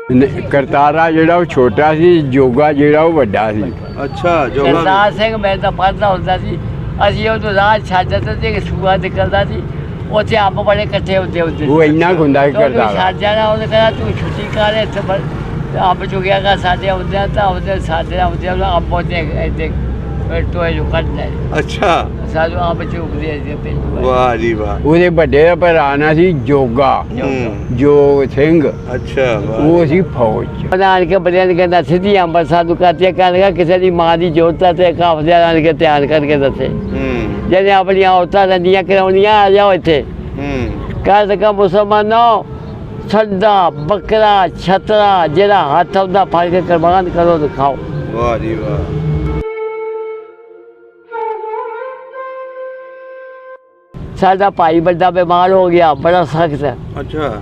ਕਰਤਾਰਾ ਜਿਹੜਾ ਉਹ ਛੋਟਾ ਸੀ, ਜੋਗਾ ਜਿਹੜਾ ਉਹ ਵੱਡਾ ਸੀ। ਅੱਛਾ ਜੋਗਾ ਕਰਤਾਰ ਸਿੰਘ ਮੈਂ ਤਾਂ ਪੜ੍ਹਦਾ ਹੁੰਦਾ ਸੀ। ਅਸੀਂ ਉਹ ਰਾਹ ਛੱਡ ਦਿੱਤੇ ਤੇ ਸੂਆ ਨਿਕਲਦਾ ਸੀ, ਉੱਥੇ ਅੰਬ ਬੜੇ ਇਕੱਠੇ ਹੁੰਦੇ ਉਹ ਇੰਨਾ ਕੁ ਹੁੰਦਾ ਸੀ ਕਰਤਾਰਾ। ਛੱਡ ਜਾਣਾ, ਉਹਨੇ ਕਹਿਣਾ ਤੂੰ ਛੁੱਟੀ ਕਰ ਇੱਥੇ ਅੰਬ ਚੁਗਿਆ ਕਰ ਸਾਡੇ ਆਉਂਦਿਆਂ ਤਾਂ ਉਹਦੇ ਸਾਡੇ ਆਉਂਦਿਆਂ ਅੰਬ ਉਹਦੇ ਇੱਥੇ ਟੋਏ ਨੂੰ ਕੱਢਦਾ। ਅੱਛਾ ਸਾਨੂੰ ਅੰਬ ਚੁਗਦੇ ਸੀ ਪਿੰਡ। ਵਾਹ ਜੀ ਵਾਹ। ਉਹਦੇ ਵੱਡੇ ਦਾ ਭਰਾ ਨਾਂ ਸੀ ਜੋਗਾ, ਜੋਗ ਸਿੰਘ। ਅੱਛਾ ਉਹ ਸੀ ਫੌਜ ਚ। ਆਣ ਕੇ ਬੜਿਆਂ ਨੇ ਕਹਿੰਦਾ ਸਿੱਧੀ ਅੰਮ੍ਰਿਤਸਰ ਨੂੰ ਕਰਤੇ ਕਹਿੰਦਾ ਕਿਸੇ ਦੀ ਮਾਂ ਦੀ ਜੋਤ ਤੇ ਕਾਫਲੇ ਆਣ ਕੇ ਧਿਆਨ ਕਰਕੇ ਦੱਸੇ ਜਿਹਨੇ ਆਪਣੀਆਂ ਔਰਤਾਂ ਰੰਦੀਆਂ ਕਰਾਉਣੀਆਂ ਆ ਜਾਓ ਇੱਥੇ। ਕਹਿ ਸਕਾਂ ਮੁਸਲਮਾਨੋ ਛੱਡਾ ਬੱਕਰਾ ਛਤਰਾ ਜਿਹੜਾ ਹੱਥ ਆਉਂਦਾ ਫੜ ਕੇ ਕੁਰਬਾਨ ਕਰੋ ਦਿਖਾਓ। ਵਾਹ ਜੀ ਵਾਹ। ਸਾਡਾ ਭਾਈ ਵੱਡਾ ਬਿਮਾਰ ਹੋ ਗਿਆ, ਬੜਾ ਸਖਤ ਹੈ। ਅੱਛਾ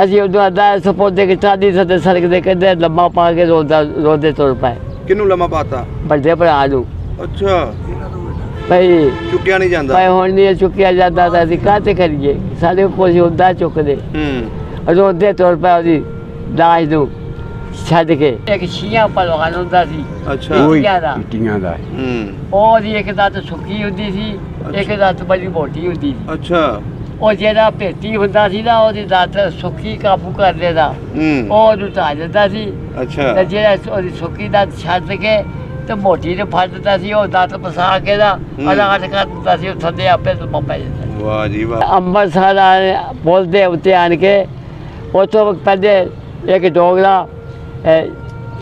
ਅਸੀਂ ਉਦੋਂ ਅੱਧਾ ਸਪੋਤੇ ਕਿ ਚਾਦੀ ਸਦੇ ਸੜਕ ਦੇ ਕਹਿੰਦੇ ਲੰਮਾ ਪਾ ਕੇ ਰੋਦੇ ਤੁਰ ਪਏ। ਕਿਹਨੂੰ ਲੰਮਾ ਪਾਤਾ? ਵੱਡੇ ਭਰਾ ਨੂੰ। ਅੱਛਾ ਭਾਈ ਚੁੱਕਿਆ ਨਹੀਂ ਜਾਂਦਾ। ਭਾਈ ਹੁਣ ਨਹੀਂ ਚੁੱਕਿਆ ਜਾਂਦਾ ਤਾਂ ਅਸੀਂ ਕਾਹਤੇ ਕਰੀਏ, ਸਾਡੇ ਕੋਲ ਹੁੰਦਾ ਚੁੱਕਦੇ। ਰੋਦੇ ਤੁਰ ਪਏ ਉਹਦੀ ਲਾਸ਼ ਨੂੰ ਛੱਡ ਕੇ। ਇੱਕ ਛੀਆਂ ਪਹਿਲਵਾਨ ਹੁੰਦਾ ਸੀ। ਅੱਛਾ ਉਹ ਇੱਟੀਆਂ ਦਾ। ਇੱਟੀਆਂ ਦਾ। ਉਹਦੀ ਇੱਕ ਲੱਤ ਸੁੱਕੀ ਹੁੰਦੀ ਸੀ, ਇੱਕ ਲੱਤ ਬੜੀ ਮੋਟੀ ਹੁੰਦੀ ਸੀ। ਅੱਛਾ ਉਹ ਜਿਹੜਾ ਭੇਤੀ ਹੁੰਦਾ ਸੀ ਨਾ, ਉਹਦੀ ਲੱਤ ਸੁੱਕੀ ਕਾਬੂ ਕਰ ਲੈਦਾ, ਉਹ ਉਹਨੂੰ ਢਾਹ ਦਿੰਦਾ ਸੀ। ਅੱਛਾ ਤੇ ਜਿਹੜਾ ਉਹਦੀ ਸੁੱਕੀ ਲੱਤ ਛੱਡ ਕੇ ਤੇ ਮੋਟੀ ਨੂੰ ਫੜ ਦਿੱਤਾ ਸੀ, ਉਹ ਲੱਤ ਪਸਾ ਕੇ ਨਾ ਅਲਾਟ ਕਰ ਦਿੱਤਾ ਸੀ, ਉਹ ਥੱਲੇ ਆਪੇ ਤੋਂ ਪੈ ਜਾਂਦਾ। ਵਾਹ ਜੀ ਵਾਹ। ਅੰਮ੍ਰਿਤਸਰ ਪੁੱਲ ਦੇ ਉੱਤੇ ਆਣ ਕੇ ਉੱਥੋਂ ਪਹਿਲੇ ਇੱਕ ਡੋਗਰਾ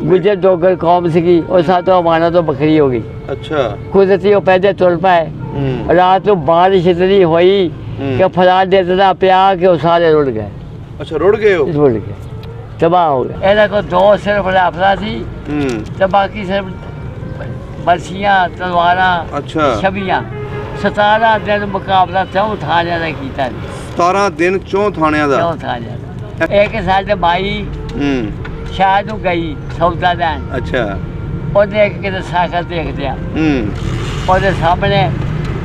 ਗੁੱਜਰ ਡੋਗਰ ਕੌਮ ਸੀਗੀ, ਉਹ ਸਾਤੋਂ ਮਾਨਾ ਤੋਂ ਵੱਖਰੀ ਹੋ ਗਈ। ਅੱਛਾ ਕੁਦਰਤੀ ਉਹ ਪਹਿਲੇ ਤੁਰ ਪਏ। ਰਾਤ ਨੂੰ ਬਾਰਿਸ਼ ਇਤਨੀ ਹੋਈ ਕਿ ਫਲਾਟ ਦੇ ਦਿੱਤਾ ਪਿਆ ਕਿ ਉਹ ਸਾਰੇ ਰੁੜ ਗਏ। ਅੱਛਾ ਰੁੜ ਗਏ ਹੋ? ਰੁੜ ਗਏ, ਤਬਾਹ ਹੋ ਗਏ। ਇਹਨਾਂ ਕੋਲ ਦੋ ਸਿਰਫ ਰਾਫਲਾ ਸੀ ਤੇ ਬਾਕੀ ਸਿਰਫ ਬਰਸੀਆਂ ਤਲਵਾਰਾਂ। ਅੱਛਾ ਛਬੀਆਂ। 17 ਦਿਨ ਮੁਕਾਬਲਾ ਚੌਂ ਥਾਣਿਆਂ ਦਾ ਕੀਤਾ। 17 ਦਿਨ ਚੌਂ ਥਾਣਿਆਂ ਦਾ। ਚੌਂ ਥਾਣਿਆਂ ਦਾ। ਇੱਕ ਸਾਡੇ ਭਾਈ ਸ਼ਾਇਦ ਨੂੰ ਗਈ ਸੌਦਾ ਲੈਣ। ਅੱਛਾ ਉਹਨੇ ਇੱਕ ਕਿਤੇ ਸਾਈਕਲ ਦੇਖਦਿਆ ਉਹਦੇ ਸਾਹਮਣੇ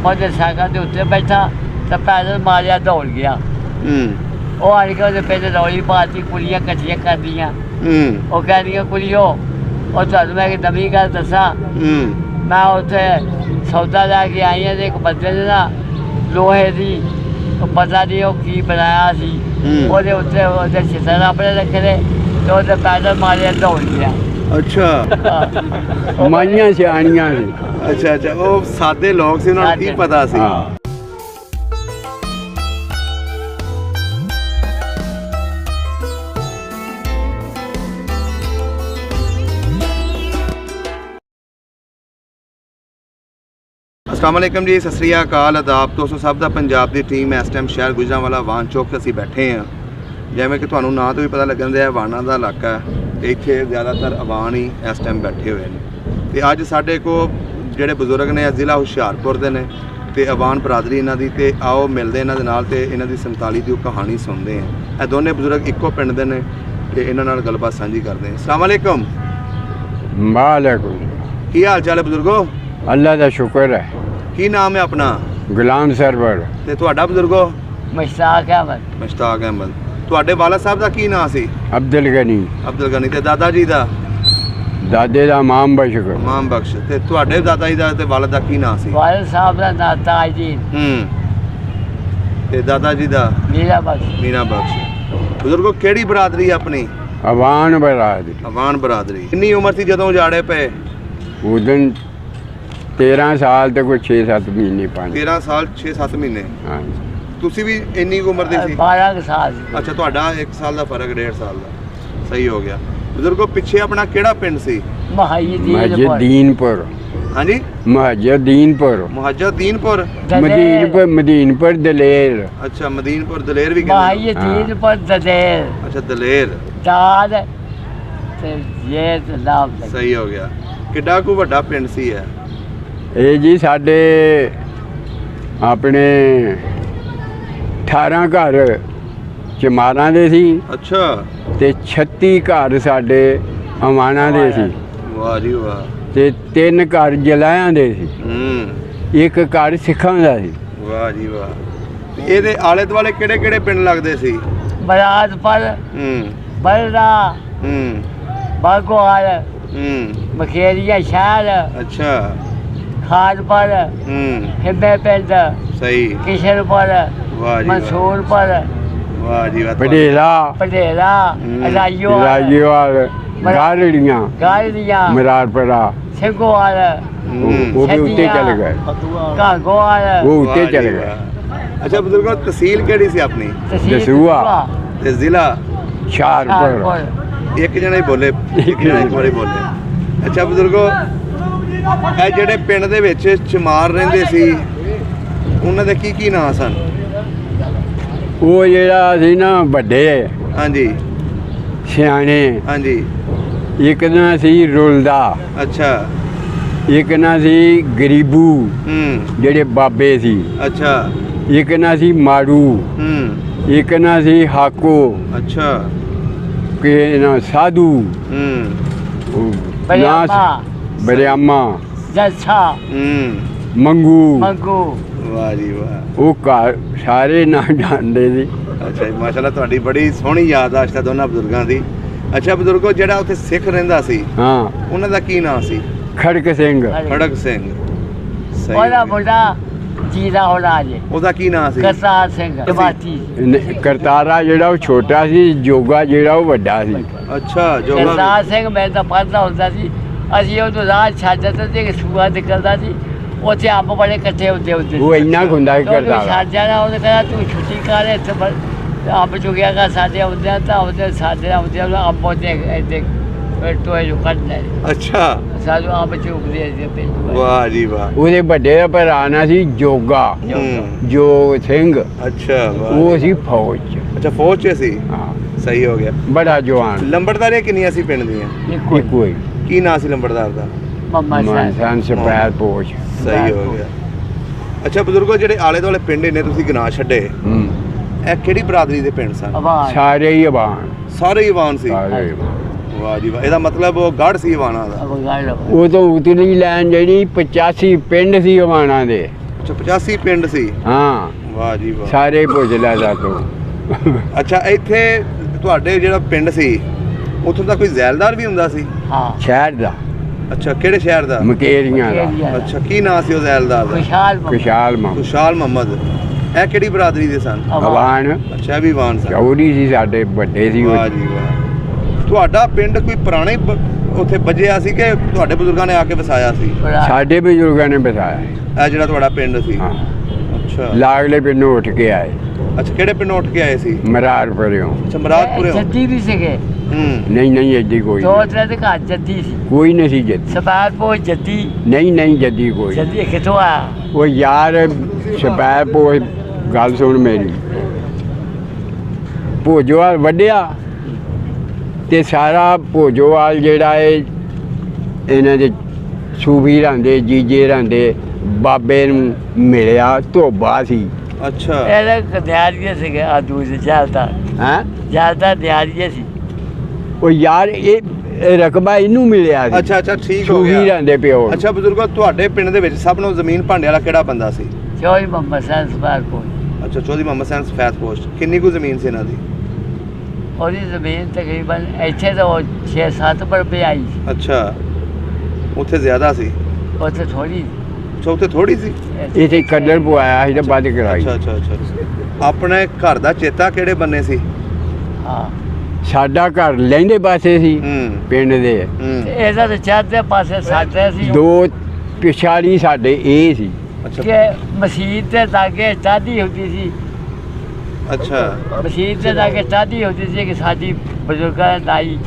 ਉਹਦੇ ਸਾਈਕਲ ਦੇ ਉੱਤੇ ਬੈਠਾ ਤਾਂ ਪੈਦਲ ਮਾਰਿਆ ਦੌੜ ਗਿਆ। ਉਹ ਆਣ ਕੇ ਉਹਦੇ ਪਹਿਲੇ ਰੌਲੀ ਪਾਤੀ, ਕੁੜੀਆਂ ਇਕੱਠੀਆਂ ਕਰਦੀਆਂ। ਉਹ ਕਹਿੰਦੀਆਂ ਕੁੜੀਓ ਉਹ ਤੁਹਾਨੂੰ ਮੈਂ ਇੱਕ ਨਵੀਂ ਗੱਲ ਦੱਸਾਂ, ਮੈਂ ਉੱਥੇ ਸੌਦਾ ਲੈ ਕੇ ਆਈ ਹਾਂ ਤੇ ਇੱਕ ਬੰਦੇ ਨੇ ਨਾ ਲੋਹੇ ਦੀ ਪਤਾ ਨਹੀਂ ਉਹ ਕੀ ਬਣਾਇਆ ਸੀ, ਉਹਦੇ ਉੱਤੇ ਉਹਦੇ ਛਿੱਤਰ ਆਪਣੇ ਰੱਖੇ ਨੇ ਤੇ ਉਹਦੇ ਪੈਦਲ ਮਾਰਿਆ ਦੌੜ ਗਿਆ। ਅੱਛਾ ਮਾਈਆਂ ਸਿਆਣੀਆਂ ਸੀ। ਅੱਛਾ ਅੱਛਾ ਉਹ ਸਾਦੇ ਲੋਕ ਸੀ, ਉਹਨਾਂ ਨੂੰ ਕੀ ਪਤਾ ਸੀ। अस्सलाम वालेकुम जी, सत श्री अकाल, आदाब। दोस्तों सब ਦਾ ਪੰਜਾਬ ਦੀ ਟੀਮ ਇਸ ਟਾਈਮ ਸ਼ਹਿਰ ਗੁਜਰਾਂਵਾਲਾ ਵਾਹਨ ਚੌਕ 'ਤੇ ਅਸੀਂ ਬੈਠੇ ਹਾਂ। ਜਿਵੇਂ ਕਿ ਤੁਹਾਨੂੰ ਨਾਂ ਤੋਂ ਵੀ ਪਤਾ ਲੱਗਣ ਦਿਆ ਵਾਹਨਾਂ ਦਾ ਇਲਾਕਾ ਹੈ ਤੇ ਇੱਥੇ ਜ਼ਿਆਦਾਤਰ ਅਵਾਨ ਹੀ ਇਸ ਟਾਈਮ ਬੈਠੇ ਹੋਏ ਨੇ। ਤੇ ਅੱਜ ਸਾਡੇ ਕੋਲ ਜਿਹੜੇ ਬਜ਼ੁਰਗ ਨੇ ਜ਼ਿਲ੍ਹਾ ਹੁਸ਼ਿਆਰਪੁਰ ਦੇ ਨੇ ਤੇ ਅਵਾਨ ਬਰਾਦਰੀ ਇਹਨਾਂ ਦੀ, ਤੇ ਆਓ ਮਿਲਦੇ ਇਹਨਾਂ ਦੇ ਨਾਲ ਤੇ ਇਹਨਾਂ ਦੀ 47 ਦੀ ਉਹ ਕਹਾਣੀ ਸੁਣਦੇ ਹਾਂ। ਇਹ ਦੋਨੇ ਬਜ਼ੁਰਗ ਇੱਕੋ ਪਿੰਡ ਦੇ ਨੇ ਤੇ ਇਹਨਾਂ ਨਾਲ ਗੱਲਬਾਤ ਸਾਂਝੀ ਕਰਦੇ ਹਾਂ। अस्सलाम वालेकुम। ਵਾਲੇਕੁਮ। ਕੀ ਹਾਲ ਚਾਲ ਹੈ ਬਜ਼ੁਰਗੋ? ਅੱਲਾ ਦਾ ਸ਼ੁਕਰ ਹੈ। ਕੀ ਨਾਮ ਹੈ ਆਪਣਾ? ਗੁਲਾਮ ਸਰਵਰ। ਤੇ ਤੁਹਾਡਾ ਬਜ਼ੁਰਗੋ? ਮੁਸ਼ਤਾਕ ਅਹਿਮਦ। ਮੁਸ਼ਤਾਕ ਅਹਿਮਦ। ਤੁਹਾਡੇ ਵਾਲਾ ਸਾਹਿਬ ਦਾ ਕੀ ਨਾਂ ਸੀ? ਅਬਦੁਲ ਗਨੀ। ਅਬਦੁਲ ਗਨੀ। ਤੇ ਦਾਦਾ ਜੀ ਦਾ? ਦਾਦੇ ਦਾ ਮਾਮ ਬਸ਼ਕ। ਮਾਮ ਬਖਸ਼। ਤੇ ਤੁਹਾਡੇ ਦਾਦਾ ਜੀ ਦਾ ਤੇ ਵਾਲਦ ਦਾ ਕੀ ਨਾਂ ਸੀ? ਵਾਲਿਦ ਸਾਹਿਬ ਦਾ ਨਾਂ ਤਾਜਦੀਨ। ਤੇ ਦਾਦਾ ਜੀ ਦਾ? ਮੀਰਾ ਬਖਸ਼। ਮੀਰਾ ਬਖਸ਼। ਬਜ਼ੁਰਗੋ ਕਿਹੜੀ ਬਰਾਦਰੀ ਆਪਣੀ? ਅਵਾਨ ਬਰਾਦਰੀ। ਅਵਾਨ ਬਰਾਦਰੀ। ਕਿੰਨੀ ਉਮਰ ਸੀ ਜਦੋਂ ਉਜਾੜੇ ਪਏ? ਉਦੋਂ 13 ਸਾਲ ਤੇ ਕੋਈ 6-7 ਮਹੀਨੇ ਪਾਣੀ। 13 ਸਾਲ 6-7 ਮਹੀਨੇ। ਹਾਂ। ਤੁਸੀਂ ਵੀ ਇੰਨੀ ਉਮਰ ਦੇ ਸੀ? 12 ਸਾਲ। ਅੱਛਾ ਤੁਹਾਡਾ 1 ਸਾਲ ਦਾ ਫਰਕ, 1.5 ਸਾਲ ਦਾ। ਸਹੀ ਹੋ ਗਿਆ। ਬਜ਼ੁਰਗੋ ਪਿੱਛੇ ਆਪਣਾ ਕਿਹੜਾ ਪਿੰਡ ਸੀ? ਮਹਜਦੀਨਪੁਰ। ਹਾਂਜੀ ਮਹਜਦੀਨਪੁਰ। ਮਹਜਦੀਨਪੁਰ। ਮਦੀਨਪੁਰ ਦਲੇਰ। ਅੱਛਾ ਮਦੀਨਪੁਰ ਦਲੇਰ ਵੀ ਕਹਿੰਦੇ। ਮਦੀਨਪੁਰ ਦਲੇਰ। ਅੱਛਾ ਦਲੇਰ। ਦਾਦ ਤੇ ਇਹ ਤੇ ਨਾਮ। ਸਹੀ ਹੋ ਗਿਆ। ਕਿੱਡਾ ਕੁ ਵੱਡਾ ਪਿੰਡ ਸੀ ਇਹ? ਇਹ ਜੀ ਸਾਡੇ ਆਪਣੇ 18 ਘਰ ਚਮਾਰਾਂ ਦੇ ਸੀ। ਅੱਛਾ। ਤੇ 36 ਘਰ ਸਾਡੇ ਅਵਾਨਾਂ ਦੇ ਸੀ। ਵਾਹ ਜੀ ਵਾਹ। ਤੇ 3 ਘਰ ਜਲਾਇਆਂ ਦੇ ਸੀ। ਇੱਕ ਘਰ ਸਿੱਖਾਂ ਦਾ ਸੀ। ਵਾਹ ਜੀ ਵਾਹ। ਇਹਦੇ ਆਲੇ ਦੁਆਲੇ ਕਿਹੜੇ ਕਿਹੜੇ ਪਿੰਡ ਲੱਗਦੇ ਸੀ? ਬਰਾਦਪੁਰ। बलदा ਹੂੰ बागोहाल ਹੂੰ मखेरिया शहर ਅੱਛਾ खादपुर ਹੂੰ हिब्बे पिंड ਸਹੀ किशनपुर ਵਾਹ ਜੀ मंसूरपुर ਵਾਹ ਜੀ ਵਾਹ ਪਟੇਲਾ पटेला राजोहाल ਰਾਜੇਵਾਲ ਗਾਲੜੀਆਂ गालियां ਮਰਾਰਪੁਰਾ सिंगोहाल ਉਹ ਵੀ ਉੱਤੇ ਚਲੇ ਗਏ कागोहाल ਉਹ ਉੱਤੇ ਚਲੇ ਗਏ ਅੱਛਾ ਬਜ਼ੁਰਗੋ ਤਹਿਸੀਲ ਕਿਹੜੀ ਸੀ ਆਪਣੀ ਦਸੂਆ। ਤੇ ਜ਼ਿਲ੍ਹਾ ਹੁਸ਼ਿਆਰਪੁਰ ਇੱਕ ਜਣਾ ਹੀ ਬੋਲੇ ਇੱਕ ਜਣਾ ਇੱਕ ਵਾਰੀ ਬੋਲੇ ਅੱਛਾ ਬਜ਼ੁਰਗੋ ਇਹ ਜਿਹੜੇ ਪਿੰਡ ਦੇ ਵਿੱਚ ਚਮਾਰ ਰਹਿੰਦੇ ਸੀ ਉਹਨਾਂ ਦੇ ਕੀ ਨਾਂ ਸਨ ਉਹ ਜਿਹੜਾ ਸੀ ਨਾ ਵੱਡੇ ਹਾਂਜੀ ਸਿਆਣੇ ਹਾਂਜੀ ਇੱਕ ਨਾ ਸੀ ਰੁਲਦਾ ਅੱਛਾ ਇੱਕ ਨਾ ਸੀ ਗਰੀਬੂ ਹੂੰ ਜਿਹੜੇ ਬਾਬੇ ਸੀ ਅੱਛਾ ਇੱਕ ਨਾ ਸੀ ਮਾਰੂ ਹੂੰ ਇੱਕ ਨਾ ਸੀ ਹਾਕੋ ਅੱਛਾ ਕਿ ਨਾ ਸਾਧੂ ਹੂੰ ਉਹ ਬਰਿਆਮਾ। ਨਾ ਬਰਿਆਮਾ जच्छा ਹੂੰ ਮੰਗੂ मंगू ਵਾਹ ਜੀ ਵਾਹ ਉਹ ਘਰ ਸਾਰੇ ਨਾਂ ਜਾਣਦੇ ਸੀ ਅੱਛਾ ਜੀ ਮਾਸ਼ਾਅੱਲਾ ਤੁਹਾਡੀ ਬੜੀ ਸੋਹਣੀ ਯਾਦਾਸ਼ਤ ਹੈ ਦੋਨਾਂ ਬਜ਼ੁਰਗਾਂ ਦੀ ਅੱਛਾ ਬਜ਼ੁਰਗੋ ਜਿਹੜਾ ਉੱਥੇ ਸਿੱਖ ਰਹਿੰਦਾ ਸੀ ਹਾਂ ਉਹਨਾਂ ਦਾ ਕੀ ਨਾਂ ਸੀ ਖੜਕ ਸਿੰਘ ਖੜਕ ਸਿੰਘ ਸਹੀ ਉਹਦਾ ਹੈ। ਮੁੰਡਾ ਜੀਦਾ ਹੋਣਾ ਜੇ ਉਹਦਾ ਕੀ ਨਾਂ ਸੀ ਕਰਤਾਰ ਸਿੰਘ ਜਮਾਤੀ ਕਰਤਾਰਾ ਜਿਹੜਾ ਉਹ ਛੋਟਾ ਸੀ ਜੋਗਾ ਜਿਹੜਾ ਉਹ ਵੱਡਾ ਸੀ ਅੱਛਾ ਜੋ ਕਰਤਾਰ ਸਿੰਘ ਮੈਂ ਤਾਂ ਪੜ੍ਹਦਾ ਹੁੰਦਾ ਸੀ ਅਸੀਂ ਉਹਨੂੰ ਰਾਹ ਛੱਡ ਦਿੱਤਾ ਤੇ ਇੱਕ ਸੂਆ ਨਿਕਲਦਾ ਸੀ ਉੱਥੇ ਅੰਬ ਬੜੇ ਇਕੱਠੇ ਹੁੰਦੇ ਹੁੰਦੇ ਉਹ ਇੰਨਾ ਕੁ ਹੁੰਦਾ ਸੀ ਕਰਤਾਰਾ। ਛੱਡ ਜਾਣਾ ਉਹਨੇ ਕਹਿੰਦਾ ਤੂੰ ਛੁੱਟੀ ਕਰ ਇੱਥੇ ਅੰਬ ਚੁਗਿਆ ਕਰ ਸਾਡੇ ਆਉਂਦੇ ਆ ਤਾਂ ਉਹਦੇ ਸਾਡੇ ਆਉਂਦੇ ਆ ਅੰਬ ਉਹਦੇ ਇੱਥੇ ਟੋਏ ਜੋ ਕੱਢ ਲੈ ਅੱਛਾ ਸਾਨੂੰ ਅੰਬ ਚੁਗਦੇ ਸੀ ਪਿੰਡ ਵਾਹ ਜੀ ਵਾਹ ਉਹਦੇ ਵੱਡੇ ਦਾ ਭਰਾ ਨਾਂ ਸੀ ਜੋਗਾ ਹੂੰ ਜੋ ਸਿੰਘ ਅੱਛਾ ਵਾਹ ਉਹ ਸੀ ਫੌਜ 'ਚ। ਅੱਛਾ ਫੌਜ 'ਚ ਸੀ ਹਾਂ ਸਹੀ ਹੋ ਗਿਆ ਬੜਾ ਜਵਾਨ ਲੰਬੜਦਾਰੀਆਂ ਕਿੰਨੀਆਂ ਸੀ ਪਿੰਡ ਦੀਆਂ ਇੱਕੋ ਹੀ ਕੀ ਨਾਂ ਸੀ ਲੰਬੜਦਾਰ ਦਾ ਮੰਮਾ ਸਾਹਿਬ ਮਾਨਸਾਨ ਸਪੈਰ ਪੋਸ਼ ਸਹੀ ਹੋ ਗਿਆ ਅੱਛਾ ਬਜ਼ੁਰਗੋ ਜਿਹੜੇ ਆਲੇ ਦੁਆਲੇ ਪਿੰਡ ਨੇ ਤੁਸੀਂ ਗਿਣਾ ਛੱਡੇ ਹੂੰ ਇਹ ਕਿਹੜੀ ਬਰਾਦਰੀ ਦੇ ਪਿੰਡ ਸਨ ਆਵਾਜ਼ ਸਾਰੇ ਹੀ ਆਵਾਨ ਸਾਰੇ ਹੀ ਇਵਾਨ ਸੀ ਸਾਰੇ ਹੀ ਅਵਾਨ। ਵਾਹ ਜੀ ਵਾਹ ਇਹਦਾ ਮਤਲਬ ਉਹ ਗੜ ਸੀ ਇਵਾਨਾਂ ਦਾ ਅਵਗਾੜ ਉਹ ਤੋਂ ਉਤਲੀ ਲੈਣ ਜਿਹੜੀ 85 ਪਿੰਡ ਸੀ ਆਵਾਨਾਂ ਦੇ ਅੱਛਾ 85 ਪਿੰਡ ਸੀ ਹਾਂ ਵਾਹ ਜੀ ਵਾਹ ਸਾਰੇ ਪੁੱਛ ਲੈ ਜਾ ਤੂੰ ਅੱਛਾ ਇੱਥੇ ਤੁਹਾਡੇ ਜਿਹੜਾ ਪਿੰਡ ਸੀ ਉੱਥੋਂ ਦਾ ਕੋਈ ਜ਼ੈਲਦਾਰ ਵੀ ਹੁੰਦਾ ਸੀ ਹਾਂ ਸ਼ਹਿਰ ਦਾ ਅੱਛਾ ਕਿਹੜੇ ਸ਼ਹਿਰ ਦਾ ਮਕੇਰੀਆਂ ਦਾ ਅੱਛਾ ਕੀ ਨਾਂ ਸੀ ਉਹ ਜ਼ੈਲਦਾਰ ਦਾ ਖੁਸ਼ਹਾਲ ਖੁਸ਼ਹਾਲ ਮਾਂ ਖੁਸ਼ਹਾਲ ਮੁਹੰਮਦ ਇਹ ਕਿਹੜੀ ਬਰਾਦਰੀ ਦੇ ਸਨ ਆਵਾਨ ਅੱਛਾ ਇਹ ਵੀ ਇਵਾਨ ਸਨ ਚੌੜੀ ਸੀ ਸਾਡੇ ਵੱਡੇ ਸੀ ਉਹ। ਵਾਹ ਜੀ ਵਾਹ ਤੁਹਾਡਾ ਪਿੰਡ ਕੋਈ ਪੁਰਾਣੇ ਉੱਥੇ ਵੱਜਿਆ ਸੀ ਕਿ ਤੁਹਾਡੇ ਬਜ਼ੁਰਗਾਂ ਨੇ ਆ ਕੇ ਵਸਾਇਆ ਸੀ ਸਾਡੇ ਬਜ਼ੁਰਗਾਂ ਨੇ ਬਤਾਇਆ ਇਹ ਜਿਹੜਾ ਤੁਹਾਡਾ ਪਿੰਡ ਸੀ ਹਾਂ ਅੱਛਾ ਲਾਗਲੇ ਪਿੰਡੋਂ ਉੱਠ ਕੇ ਆਏ ਅੱਛਾ ਕਿਹੜੇ ਪਿੰਡੋਂ ਉੱਠ ਕੇ ਆਏ ਸੀ ਮਰਾਰ ਪਰਿਓ ਅੱਛਾ ਮਰਾਦਪੁਰੇ ਜੱਦੀ ਵੀ ਸੀਗੇ ਹੂੰ ਨਹੀਂ ਐਡੀ ਕੋਈ ਦੋ ਨਹੀਂ। ਤਰ੍ਹਾਂ ਦੇ ਘਰ ਜੱਦੀ ਸੀ ਕੋਈ ਨਹੀਂ ਸੀ ਜੱਦੀ ਸਪਾਰ ਪੋ ਜੱਦੀ ਨਹੀਂ ਜੱਦੀ ਕੋਈ ਜੱਦੀ ਕਿਥੋਂ ਆ ਉਹ ਯਾਰ ਸਪੈਰ ਪੋ ਗੱਲ ਸੁਣ ਮੇਰੀ ਭੋਜੋਵਾਲ ਵੱਡਿਆ ਤੇ ਸਾਰਾ ਭੋਜੋਵਾਲ ਜਿਹੜਾ ਹੈ ਇਹਨਾਂ ਦੇ ਸੂਬੀ ਰਹਿੰਦੇ ਜੀਜੇ ਰਹਿੰਦੇ ਬਾਬੇ ਨੂੰ ਮਿਲਿਆ ਧੋਬਾ ਸੀ ਅੱਛਾ ਇਹਦਾ ਦਿਹਾੜੀਏ ਸੀਗੇ ਆ ਦੂਜੇ ਜਲਦਾ ਹੈਂ ਜਲਦਾ ਦਿਹਾੜੀਏ ਸੀ ਉਹ ਯਾਰ ਇਹ ਰਕਬਾ ਇਹਨੂੰ ਮਿਲਿਆ ਸੀ ਅੱਛਾ ਅੱਛਾ ਠੀਕ ਹੋ ਸੂਬੀ ਗਿਆ ਰਹਿੰਦੇ ਪਿਓ ਅੱਛਾ ਬਜ਼ੁਰਗੋ ਤੁਹਾਡੇ ਪਿੰਡ ਦੇ ਵਿੱਚ ਸਭ ਨੂੰ ਜ਼ਮੀਨ ਭਾਂਡੇ ਵਾਲਾ ਕਿਹੜਾ ਬੰਦਾ ਸੀ ਚੋਈ ਮੁਹੰਮਦ ਸਾਹਿਬ ਸਪਾਰ ਪੋ ਅੱਛਾ ਚੌਧਰੀ ਮੁਹੰਮਦ ਸੈਨ ਸਫੈਦ ਪੋਸਟ ਕਿੰਨੀ ਕੁ ਜ਼ਮੀਨ ਸੀ ਇਹਨਾਂ ਦੀ ਉਹਦੀ ਜ਼ਮੀਨ ਤਕਰੀਬਨ ਇੱਥੇ ਤਾਂ 6-7 ਰੁਪਏ ਆਈ ਸੀ ਅੱਛਾ ਉੱਥੇ ਜ਼ਿਆਦਾ ਸੀ ਉੱਥੇ ਥੋੜੀ ਅੱਛਾ ਉੱਥੇ ਥੋੜੀ ਸੀ ਇਥੇ ਕੱਢਣ ਪਵਾਇਆ ਸੀ ਤਾਂ ਬੰਦ ਕਰਾਈ ਅੱਛਾ ਆਪਣੇ ਘਰ ਦਾ ਚੇਤਾ ਕਿਹੜੇ ਬੰਨੇ ਸੀ ਹਾਂ ਸਾਡਾ ਘਰ ਲਹਿੰਦੇ ਪਾਸੇ ਸੀ ਹੂੰ ਪਿੰਡ ਦੇ ਹੂੰ ਤੇ ਇਹਦਾ ਤੇ ਚੜ੍ਹਦੇ ਪਾਸੇ ਸਾਡੇ ਸੀ ਦੋ ਪਿਛਾੜੀ ਸਾਡੇ ਇਹ ਸੀ ਅੱਛਾ ਕਿ ਮਸਜਿਦ ਦੇ ਲਾਗੇ ਚਾਦੀ ਹੁੰਦੀ ਸੀ ਅੱਛਾ ਮਸਜਿਦ ਦੇ ਲਾਗੇ ਚਾਦੀ ਹੁੰਦੀ ਸੀ ਕਿ ਸਾਡੀ ਬਜ਼ੁਰਗਾਂ ਦਾਈ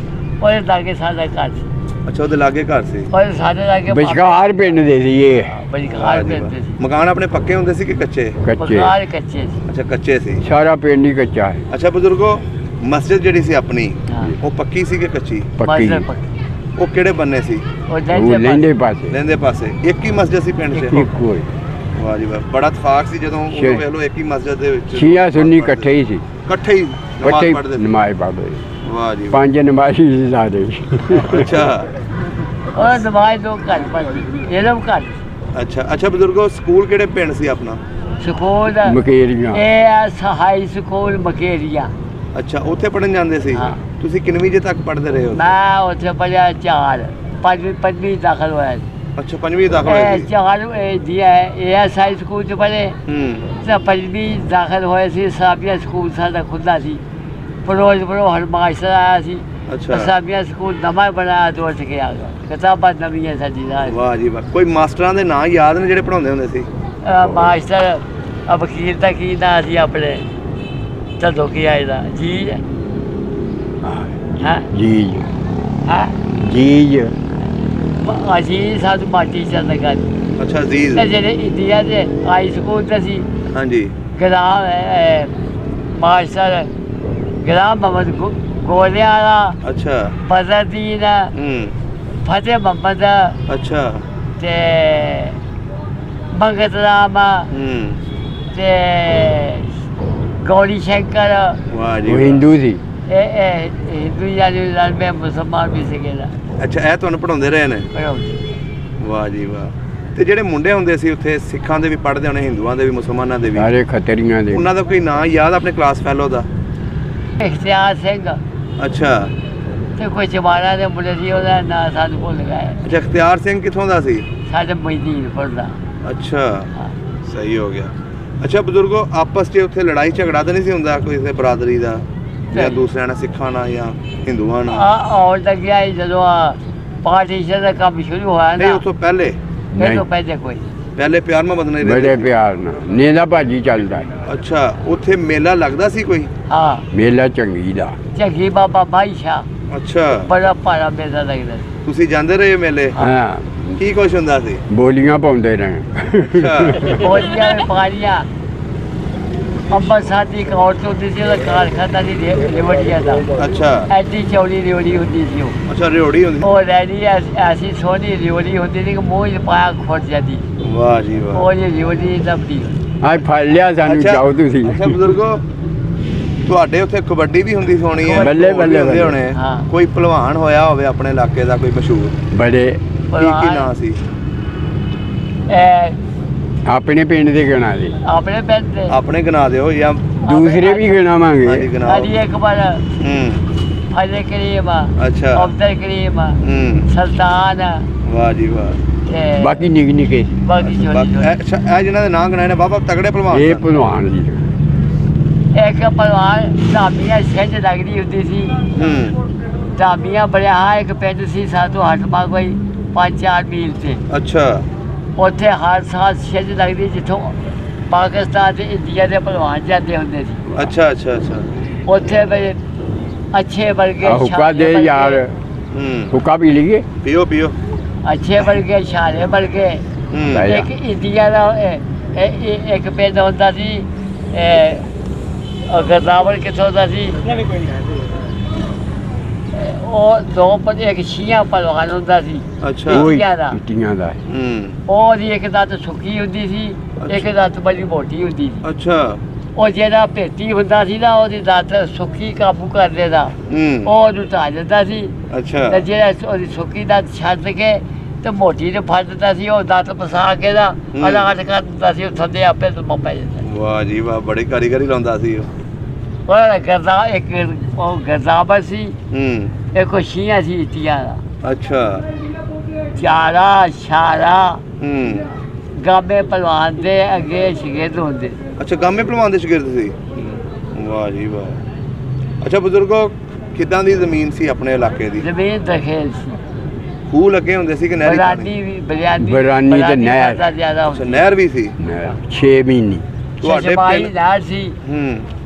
ਉਹਦੇ ਲਾਗੇ ਸਾਡਾ ਘਰ ਸੀ ਅੱਛਾ ਉਹਦੇ ਲਾਗੇ ਘਰ ਸੀ ਉਹਦੇ ਸਾਡੇ ਲਾਗੇ ਵਿਚਕਾਰ ਪਿੰਡ ਦੇ ਸੀ ਇਹ ਬਜਕਾਰ ਪੈਂਦੇ ਸੀ ਮਕਾਨ ਆਪਣੇ ਪੱਕੇ ਹੁੰਦੇ ਸੀ ਕਿ ਕੱਚੇ ਕੱਚੇ ਮਕਾਨ ਕੱਚੇ ਸੀ ਅੱਛਾ ਕੱਚੇ ਸੀ ਸਾਰਾ ਪਿੰਡ ਹੀ ਕੱਚਾ ਹੈ ਅੱਛਾ ਬਜ਼ੁਰਗੋ ਮਸਜਿਦ ਜਿਹੜੀ ਸੀ ਆਪਣੀ ਹਾਂ ਉਹ ਪੱਕੀ ਸੀ ਕਿ ਕੱਚੀ ਪੱਕੀ ਮਸਜਿਦ ਪੱਕੀ ਉਹ ਕਿਹੜੇ ਬੰਨੇ ਸੀ ਉਹ ਉਹ ਲਹਿੰਦੇ ਲਹਿੰਦੇ ਪਾਸੇ ਲਹਿੰਦੇ ਪਾਸੇ ਇੱਕ ਹੀ ਮਸਜਿਦ ਸੀ ਪਿੰਡ 'ਚ ਇੱਕੋ ਹੀ ਵਾਹ ਜੀ ਵਾਹ ਬੜਾ ਇਤਫਾਕ ਸੀ ਜਦੋਂ ਉਹ ਸ਼ੇ- ਵੇਖ ਲਓ ਇੱਕ ਹੀ ਮਸਜਿਦ ਦੇ ਵਿੱਚ ਸ਼ੀਆ ਸੁੰਨੀ ਇਕੱਠੇ ਹੀ ਸੀ ਇਕੱਠੇ ਹੀ ਇਕੱਠੇ ਨਮਾਜ਼ ਹੀ ਪੜ੍ਹਦੇ ਸੀ ਨਮਾਜ਼ ਪੜ੍ਹਦੇ ਵਾਹ ਜੀ ਵਾਹ। ਪੰਜ ਨਮਾਜ਼ੀ ਸੀ ਸਾਰੇ ਅੱਛਾ ਉਹ ਨਮਾਜ਼ ਦੋ ਘਰ ਪੜ੍ਹਦੇ ਇਹਨੂੰ ਘਰ ਅੱਛਾ ਬਜ਼ੁਰਗੋ ਸਕੂਲ ਕਿਹੜੇ ਪਿੰਡ ਸੀ ਆਪਣਾ ਸਕੂਲ ਮਕੇਰੀਆਂ ਇਹ ਆ ਹਾਈ ਸਕੂਲ ਮਕੇਰੀਆ ਅੱਛਾ ਉੱਥੇ ਪੜਨ ਜਾਂਦੇ ਸੀ ਹਾਂ। ਤੁਸੀਂ ਕਿੰਨਵੀਂ ਜੇ ਤੱਕ ਪੜ੍ਹਦੇ ਰਹੇ ਹੋ ਮੈਂ ਉੱਥੇ ਪੜ੍ਹਿਆ 4 ਪੰਜਵੀਂ ਦਾਖਲ ਹੋਇਆ ਸੀ। ਅੱਛਾ 5ਵੀਂ ਦਾਖਲ ਹੋਏ ਇਹ ਸੀ 4 ਦਿਆ ASI ਸਕੂਲ ਚ ਪੜ੍ਹੇ ਹੂੰ ਤਾਂ 5ਵੀਂ ਦਾਖਲ ਹੋਏ ਸੀ। ਸਾਬੀਆ ਸਕੂਲ ਸਾਡਾ ਖੁੱਲ੍ਹਾ ਸੀ। ਫਿਰੋਜ਼ਪੁਰੋਂ ਹਰ ਮਾਸਟਰ ਆਇਆ ਸੀ। ਅੱਛਾ ਸਾਬੀਆ ਸਕੂਲ ਨਵਾਂ ਬਣਾਇਆ ਦੋ ਟਕੇ ਆ ਗਿਆ। ਕਿਤਾਬਾਂ ਨਵੀਆਂ ਸਾਡੀ ਨਾਲ ਵਾਹ ਜੀ ਵਾਹ ਕੋਈ ਮਾਸਟਰਾਂ ਦੇ ਨਾਂ ਯਾਦ ਨੇ ਜਿਹੜੇ ਪੜਾਉਂਦੇ ਹੁੰਦੇ ਸੀ ਮਾਸਟਰ ਵਕੀਲ ਦਾ ਕੀ ਨਾਂ ਸੀ ਆਪਣੇ ਚੱਲੋ ਕੀ ਆਏ ਦਾ ਜੀ ਹਾਂ ਜੀ ਹਾਂ ਜੀ ਅਜੀਜ਼ ਸਾਨੂੰ ਮਾਟੀ ਚੱਲ ਗਾ ਅੱਛਾ ਅਜ਼ੀਜ਼ ਤੇ ਜਿਹੜੇ ਇੰਡੀਆ ਦੇ ਹਾਈ ਸਕੂਲ ਤੇ ਸੀ ਹਾਂਜੀ ਗ੍ਰਾਮ ਮਾਸਟਰ ਗ੍ਰਾਮ ਮੁਹੰਮਦ ਗੋਲਿਆਂ ਵਾਲਾ ਅੱਛਾ ਬਦਰਦੀਨ ਹੂੰ ਫਤਿਹ ਮੁਹੰਮਦ ਅੱਛਾ ਤੇ ਭਗਤ ਰਾਮ ਹੂੰ ਤੇ ਗੌਰੀ ਸ਼ੰਕਰ ਵਾਹ ਜੀ ਉਹ ਵਾਹ। ਹਿੰਦੂ ਸੀ ਇਹ ਹਿੰਦੂ ਯਾਨੀ ਨਾਲ ਮੈਂ ਮੁਸਲਮਾਨ ਵੀ ਸੀਗੇ ਨਾ ਅੱਛਾ ਇਹ ਤੁਹਾਨੂੰ ਪੜਾਉਂਦੇ ਰਹੇ ਨੇ ਵਾਹ ਜੀ ਵਾਹ ਤੇ ਜਿਹੜੇ ਮੁੰਡੇ ਹੁੰਦੇ ਸੀ ਉੱਥੇ ਸਿੱਖਾਂ ਦੇ ਵੀ ਪੜ੍ਹਦੇ ਹੋਣੇ ਹਿੰਦੂਆਂ ਦੇ ਵੀ ਮੁਸਲਮਾਨਾਂ ਦੇ ਵੀ ਸਾਰੇ ਖੱਤਰੀਆਂ ਦੇ ਉਹਨਾਂ ਦਾ ਕੋਈ ਨਾਂ ਯਾਦ ਆਪਣੇ ਕਲਾਸ ਫੈਲੋ ਦਾ ਇਖਤਿਆਰ ਸਿੰਘ ਅੱਛਾ ਤੇ ਕੋਈ ਚਮਾਰਾ ਦੇ ਮੁੰਡੇ ਸੀ ਉਹਦਾ ਨਾਂ ਸਾਨੂੰ ਭੁੱਲ ਗਿਆ ਅੱਛਾ ਇਖਤਿਆਰ ਸਿੰਘ ਕਿੱਥੋਂ ਦਾ ਸੀ ਸਾਡੇ ਮਜ਼ਦੂਰ ਦਾ ਅੱਛਾ ਸਹੀ ਹੋ ਗਿਆ ਅੱਛਾ ਬਜ਼ੁਰਗੋ ਆਪਸ 'ਚ ਉੱਥੇ ਲੜਾਈ ਝਗੜਾ ਤਾਂ ਨਹੀਂ ਸੀ ਹੁੰਦਾ ਕਿਸੇ ਬਰਾਦਰੀ ਦਾ ਜਾਂ ਨਹੀਂ। ਦੂਸਰਿਆਂ ਨਾਲ ਸਿੱਖਾਂ ਨਾਲ ਜਾਂ ਹਿੰਦੂਆਂ ਨਾਲ ਆਉਣ ਲੱਗਿਆ ਸੀ ਜਦੋਂ ਪਾਰਟੀਸ਼ਨ ਦਾ ਕੰਮ ਸ਼ੁਰੂ ਹੋਇਆ ਨਹੀਂ ਨਾ ਉਸ ਤੋਂ ਪਹਿਲੇ ਇਹ ਤੋਂ ਪਹਿਲੇ ਕੋਈ ਪਹਿਲੇ ਪਿਆਰ ਮੁਹੱਬਤ ਨਾਲ ਹੀ ਬੜੇ ਰਹਿੰਦੇ ਸੀ। ਪਿਆਰ ਨਾਲ ਨੇਦਾ ਭਾਜੀ ਚੱਲਦਾ ਅੱਛਾ ਉੱਥੇ ਮੇਲਾ ਲੱਗਦਾ ਸੀ ਕੋਈ ਹਾਂ ਮੇਲਾ ਚੰਗੀ ਦਾ ਝੱਗੀ ਬਾਬਾ ਬਾਈਸ਼ਾ ਅੱਛਾ ਬੜਾ ਭਾਰਾ ਮੇਲਾ ਲੱਗਦਾ ਸੀ। ਤੁਸੀਂ ਜਾਂਦੇ ਰਹੇ ਮੇਲੇ ਹਾਂ ਕੀ ਕੁਛ ਹੁੰਦਾ ਸੀ ਬੋਲੀਆਂ ਪਾਉਂਦੇ ਰਹੇ ਅੱਛਾ ਬੋਲੀਆਂ ਵਪਾਰੀਆਂ ਅੰਮ੍ਰਿਤਸਰ ਦੀ ਇੱਕ ਔਰਤ ਹੁੰਦੀ ਸੀ ਉਹਦਾ ਕਾਰਖਾਨਾ ਦੀ ਰਿਵੜੀਆਂ ਦਾ ਅੱਛਾ ਐਡੀ ਚੌੜੀ ਰਿਵੜੀ ਹੁੰਦੀ ਸੀ ਉਹ ਅੱਛਾ ਰਿਓੜੀ ਹੁੰਦੀ ਉਹ ਰੈਡੀ ਐਸੀ ਸੋਹਣੀ ਰਿਵੜੀ ਹੁੰਦੀ ਸੀ ਕਿ ਮੂੰਹ 'ਚ ਪਾਇਆ ਖੁੱਟ ਜਾਂਦੀ ਵਾਹ ਜੀ ਵਾਹ ਉਹ ਜੀ ਰਿਵੜੀ ਲੱਭਦੀ ਅੱਜ ਫੜ ਲਿਆ ਸਾਨੂੰ ਜਾਓ ਤੁਸੀਂ ਅੱਛਾ ਬਜ਼ੁਰਗੋ ਤੁਹਾਡੇ ਉੱਥੇ ਕਬੱਡੀ ਵੀ ਹੁੰਦੀ ਸੋਣੀ ਹੈ ਬੱਲੇ, ਹੋਰ ਵੀ ਬੱਲੇ, ਹੁੰਦੇ ਬੱਲੇ। ਹੋਣੇ ਹਾਂ। ਕੋਈ ਭਲਵਾਨ ਹੋਇਆ ਹੋਵੇ ਆਪਣੇ ਇਲਾਕੇ ਦਾ ਕੋਈ ਮਸ਼ਹੂਰ ਬੜੇ ਕੀ ਨਾਂ ਸੀ ਇਹ ਆਪਣੇ ਪਿੰਡ ਦੇ ਗਣਾ ਦੇ ਆਪਣੇ ਪਿੰਡ ਦੇ ਆਪਣੇ ਗਿਣਾ ਦਿਓ ਜਾਂ ਦੂਸਰੇ ਵੀ ਹਾਂਜੀ ਗਿਣਾਵਾਂਗੇ ਗਿਣਾਓ ਅਲੀ ਅਕਬਰ ਹੂੰ ਫਜ਼ਲ ਕਰੀਮ ਅੱਛਾ ਅਬਦੁਲ ਕਰੀਮ ਹੂੰ ਸੁਲਤਾਨ ਵਾਹ ਜੀ ਵਾਹ ਤੇ ਬਾਕੀ ਨਿੱਕੇ ਨਿੱਕੇ ਬਾਕੀ ਛੋਟੀ ਅੱਛਾ ਇਹ ਜਿਹਨਾਂ ਦੇ ਨਾਂ ਗਿਣਾਏ ਨੇ ਬਾਬਾ ਤਗੜੇ ਭਲਵਾਨ ਇਹ ਸਨ। ਭਲਵਾਨ ਜੀ ਇੱਕ ਪਰਿਵਾਰ ਧਾਮੀਆਂ ਛਿੰਝ ਲੱਗਦੀ ਹੁੰਦੀ ਸੀ ਹੂੰ ਧਾਮੀਆਂ ਬੜਿਆ ਇੱਕ ਪਿੰਡ ਸੀ ਸਾਤੋਂ ਹਟਮਾ ਕੋਈ 5-4 ਮੀਲ ਤੇ ਅੱਛਾ ਉੱਥੇ ਹਰ ਸਾਲ ਛਿੰਝ ਲੱਗਦੀ ਜਿੱਥੋਂ ਪਾਕਿਸਤਾਨ ਤੇ ਇੰਡੀਆ ਦੇ ਪਹਿਲਵਾਨ ਜਾਂਦੇ ਹੁੰਦੇ ਸੀ ਅੱਛਾ ਅੱਛਾ ਅੱਛਾ ਉੱਥੇ ਵੀ ਅੱਛੇ ਵਰਗੇ ਹੁੱਕਾ ਛਾਲੇ ਦੇ ਵਰਗੇ, ਯਾਰ ਹੂੰ ਹੁੱਕਾ ਪੀ ਲਈਏ ਪੀਓ ਪੀਓ ਅੱਛੇ ਵਰਗੇ ਛਾਲੇ ਵਰਗੇ ਹੂੰ ਲੈ। ਇੱਕ ਇੰਡੀਆ ਦਾ ਇੱਕ ਪਿੰਡ ਹੁੰਦਾ ਸੀ ਗਰਦਾਵਰ ਕਿੱਥੋਂ ਦਾ ਸੀ ਉਹ ਦੋ ਪਰ ਇੱਕ ਛੀਆਂ ਪਹਿਲਵਾਨ ਹੁੰਦਾ ਸੀ ਅੱਛਾ ਉਹ ਇੰਡੀਆ ਦਾ। ਇੱਟੀਆਂ ਦਾ ਹੂੰ ਉਹਦੀ ਇੱਕ ਲੱਤ ਸੁੱਕੀ ਹੁੰਦੀ ਸੀ ਇੱਕ ਲੱਤ ਬੜੀ ਮੋਟੀ ਹੁੰਦੀ ਸੀ ਅੱਛਾ ਉਹ ਜਿਹੜਾ ਭੇਤੀ ਹੁੰਦਾ ਸੀ ਨਾ ਉਹਦੀ ਲੱਤ ਸੁੱਕੀ ਕਾਬੂ ਕਰ ਲੈਦਾ ਹੂੰ ਉਹ ਉਹਨੂੰ ਢਾਹ ਦਿੰਦਾ ਸੀ ਅੱਛਾ ਤੇ ਜਿਹੜਾ ਉਹਦੀ ਸੁੱਕੀ ਲੱਤ ਛੱਡ ਕੇ ਤੇ ਮੋਟੀ ਨੂੰ ਫੜ ਦਿੰਦਾ ਸੀ ਉਹ ਲੱਤ ਪਸਾ ਕੇ ਦਾ ਅਲਾਟ ਕਰ ਦਿੰਦਾ ਸੀ ਉਹ ਥੱਲੇ ਆਪੇ ਤੋਂ ਪੈ ਜਾਂਦਾ ਵਾਹ ਜੀ ਵਾਹ ਬੜੀ ਕਾਰੀਗਰੀ ਲਾਉਂਦਾ ਸੀ ਉਹ ਉਹ ਗਰਦਾ ਇੱਕ ਉਹ ਗਰਦਾਵਰ ਸੀ ਹੂੰ ਇੱਕ ਉਹ ਛੀਆਂ ਸੀ ਇੱਟੀਆਂ ਦਾ ਅੱਛਾ ਚਾਰਾ ਛਾਰਾ ਹੂੰ ਗਾਮੇ ਪਹਿਲਵਾਨ ਦੇ ਅੱਗੇ ਸ਼ਗਿਰਦ ਹੁੰਦੇ ਅੱਛਾ ਗਾਮੇ ਭਲਵਾਨ ਦੇ ਸ਼ਾਗਿਰਦ ਸੀ ਵਾਹ ਜੀ ਵਾਹ ਅੱਛਾ ਬਜ਼ੁਰਗੋ ਕਿੱਦਾਂ ਦੀ ਜ਼ਮੀਨ ਸੀ ਆਪਣੇ ਇਲਾਕੇ ਦੀ ਜ਼ਮੀਨ ਦਖੇਲ ਸੀ ਖੂਹ ਲੱਗੇ ਹੁੰਦੇ ਸੀ ਕਿ ਨਹਿਰੀ ਪਾਣੀ ਬਰਾਨੀ ਵੀ ਬਰਾਨੀ ਬਰਾਨੀ ਤੇ ਨਹਿਰ। ਦਾ ਜ਼ਿਆਦਾ ਅੱਛਾ ਹੁੰਦੀ ਨਹਿਰ ਵੀ ਸੀ 6 ਮਹੀਨੇ ਤੁਹਾਡੇ ਛਪਾਈ ਪਿੰਡ ਨਹਿਰ ਸੀ ਹੂੰ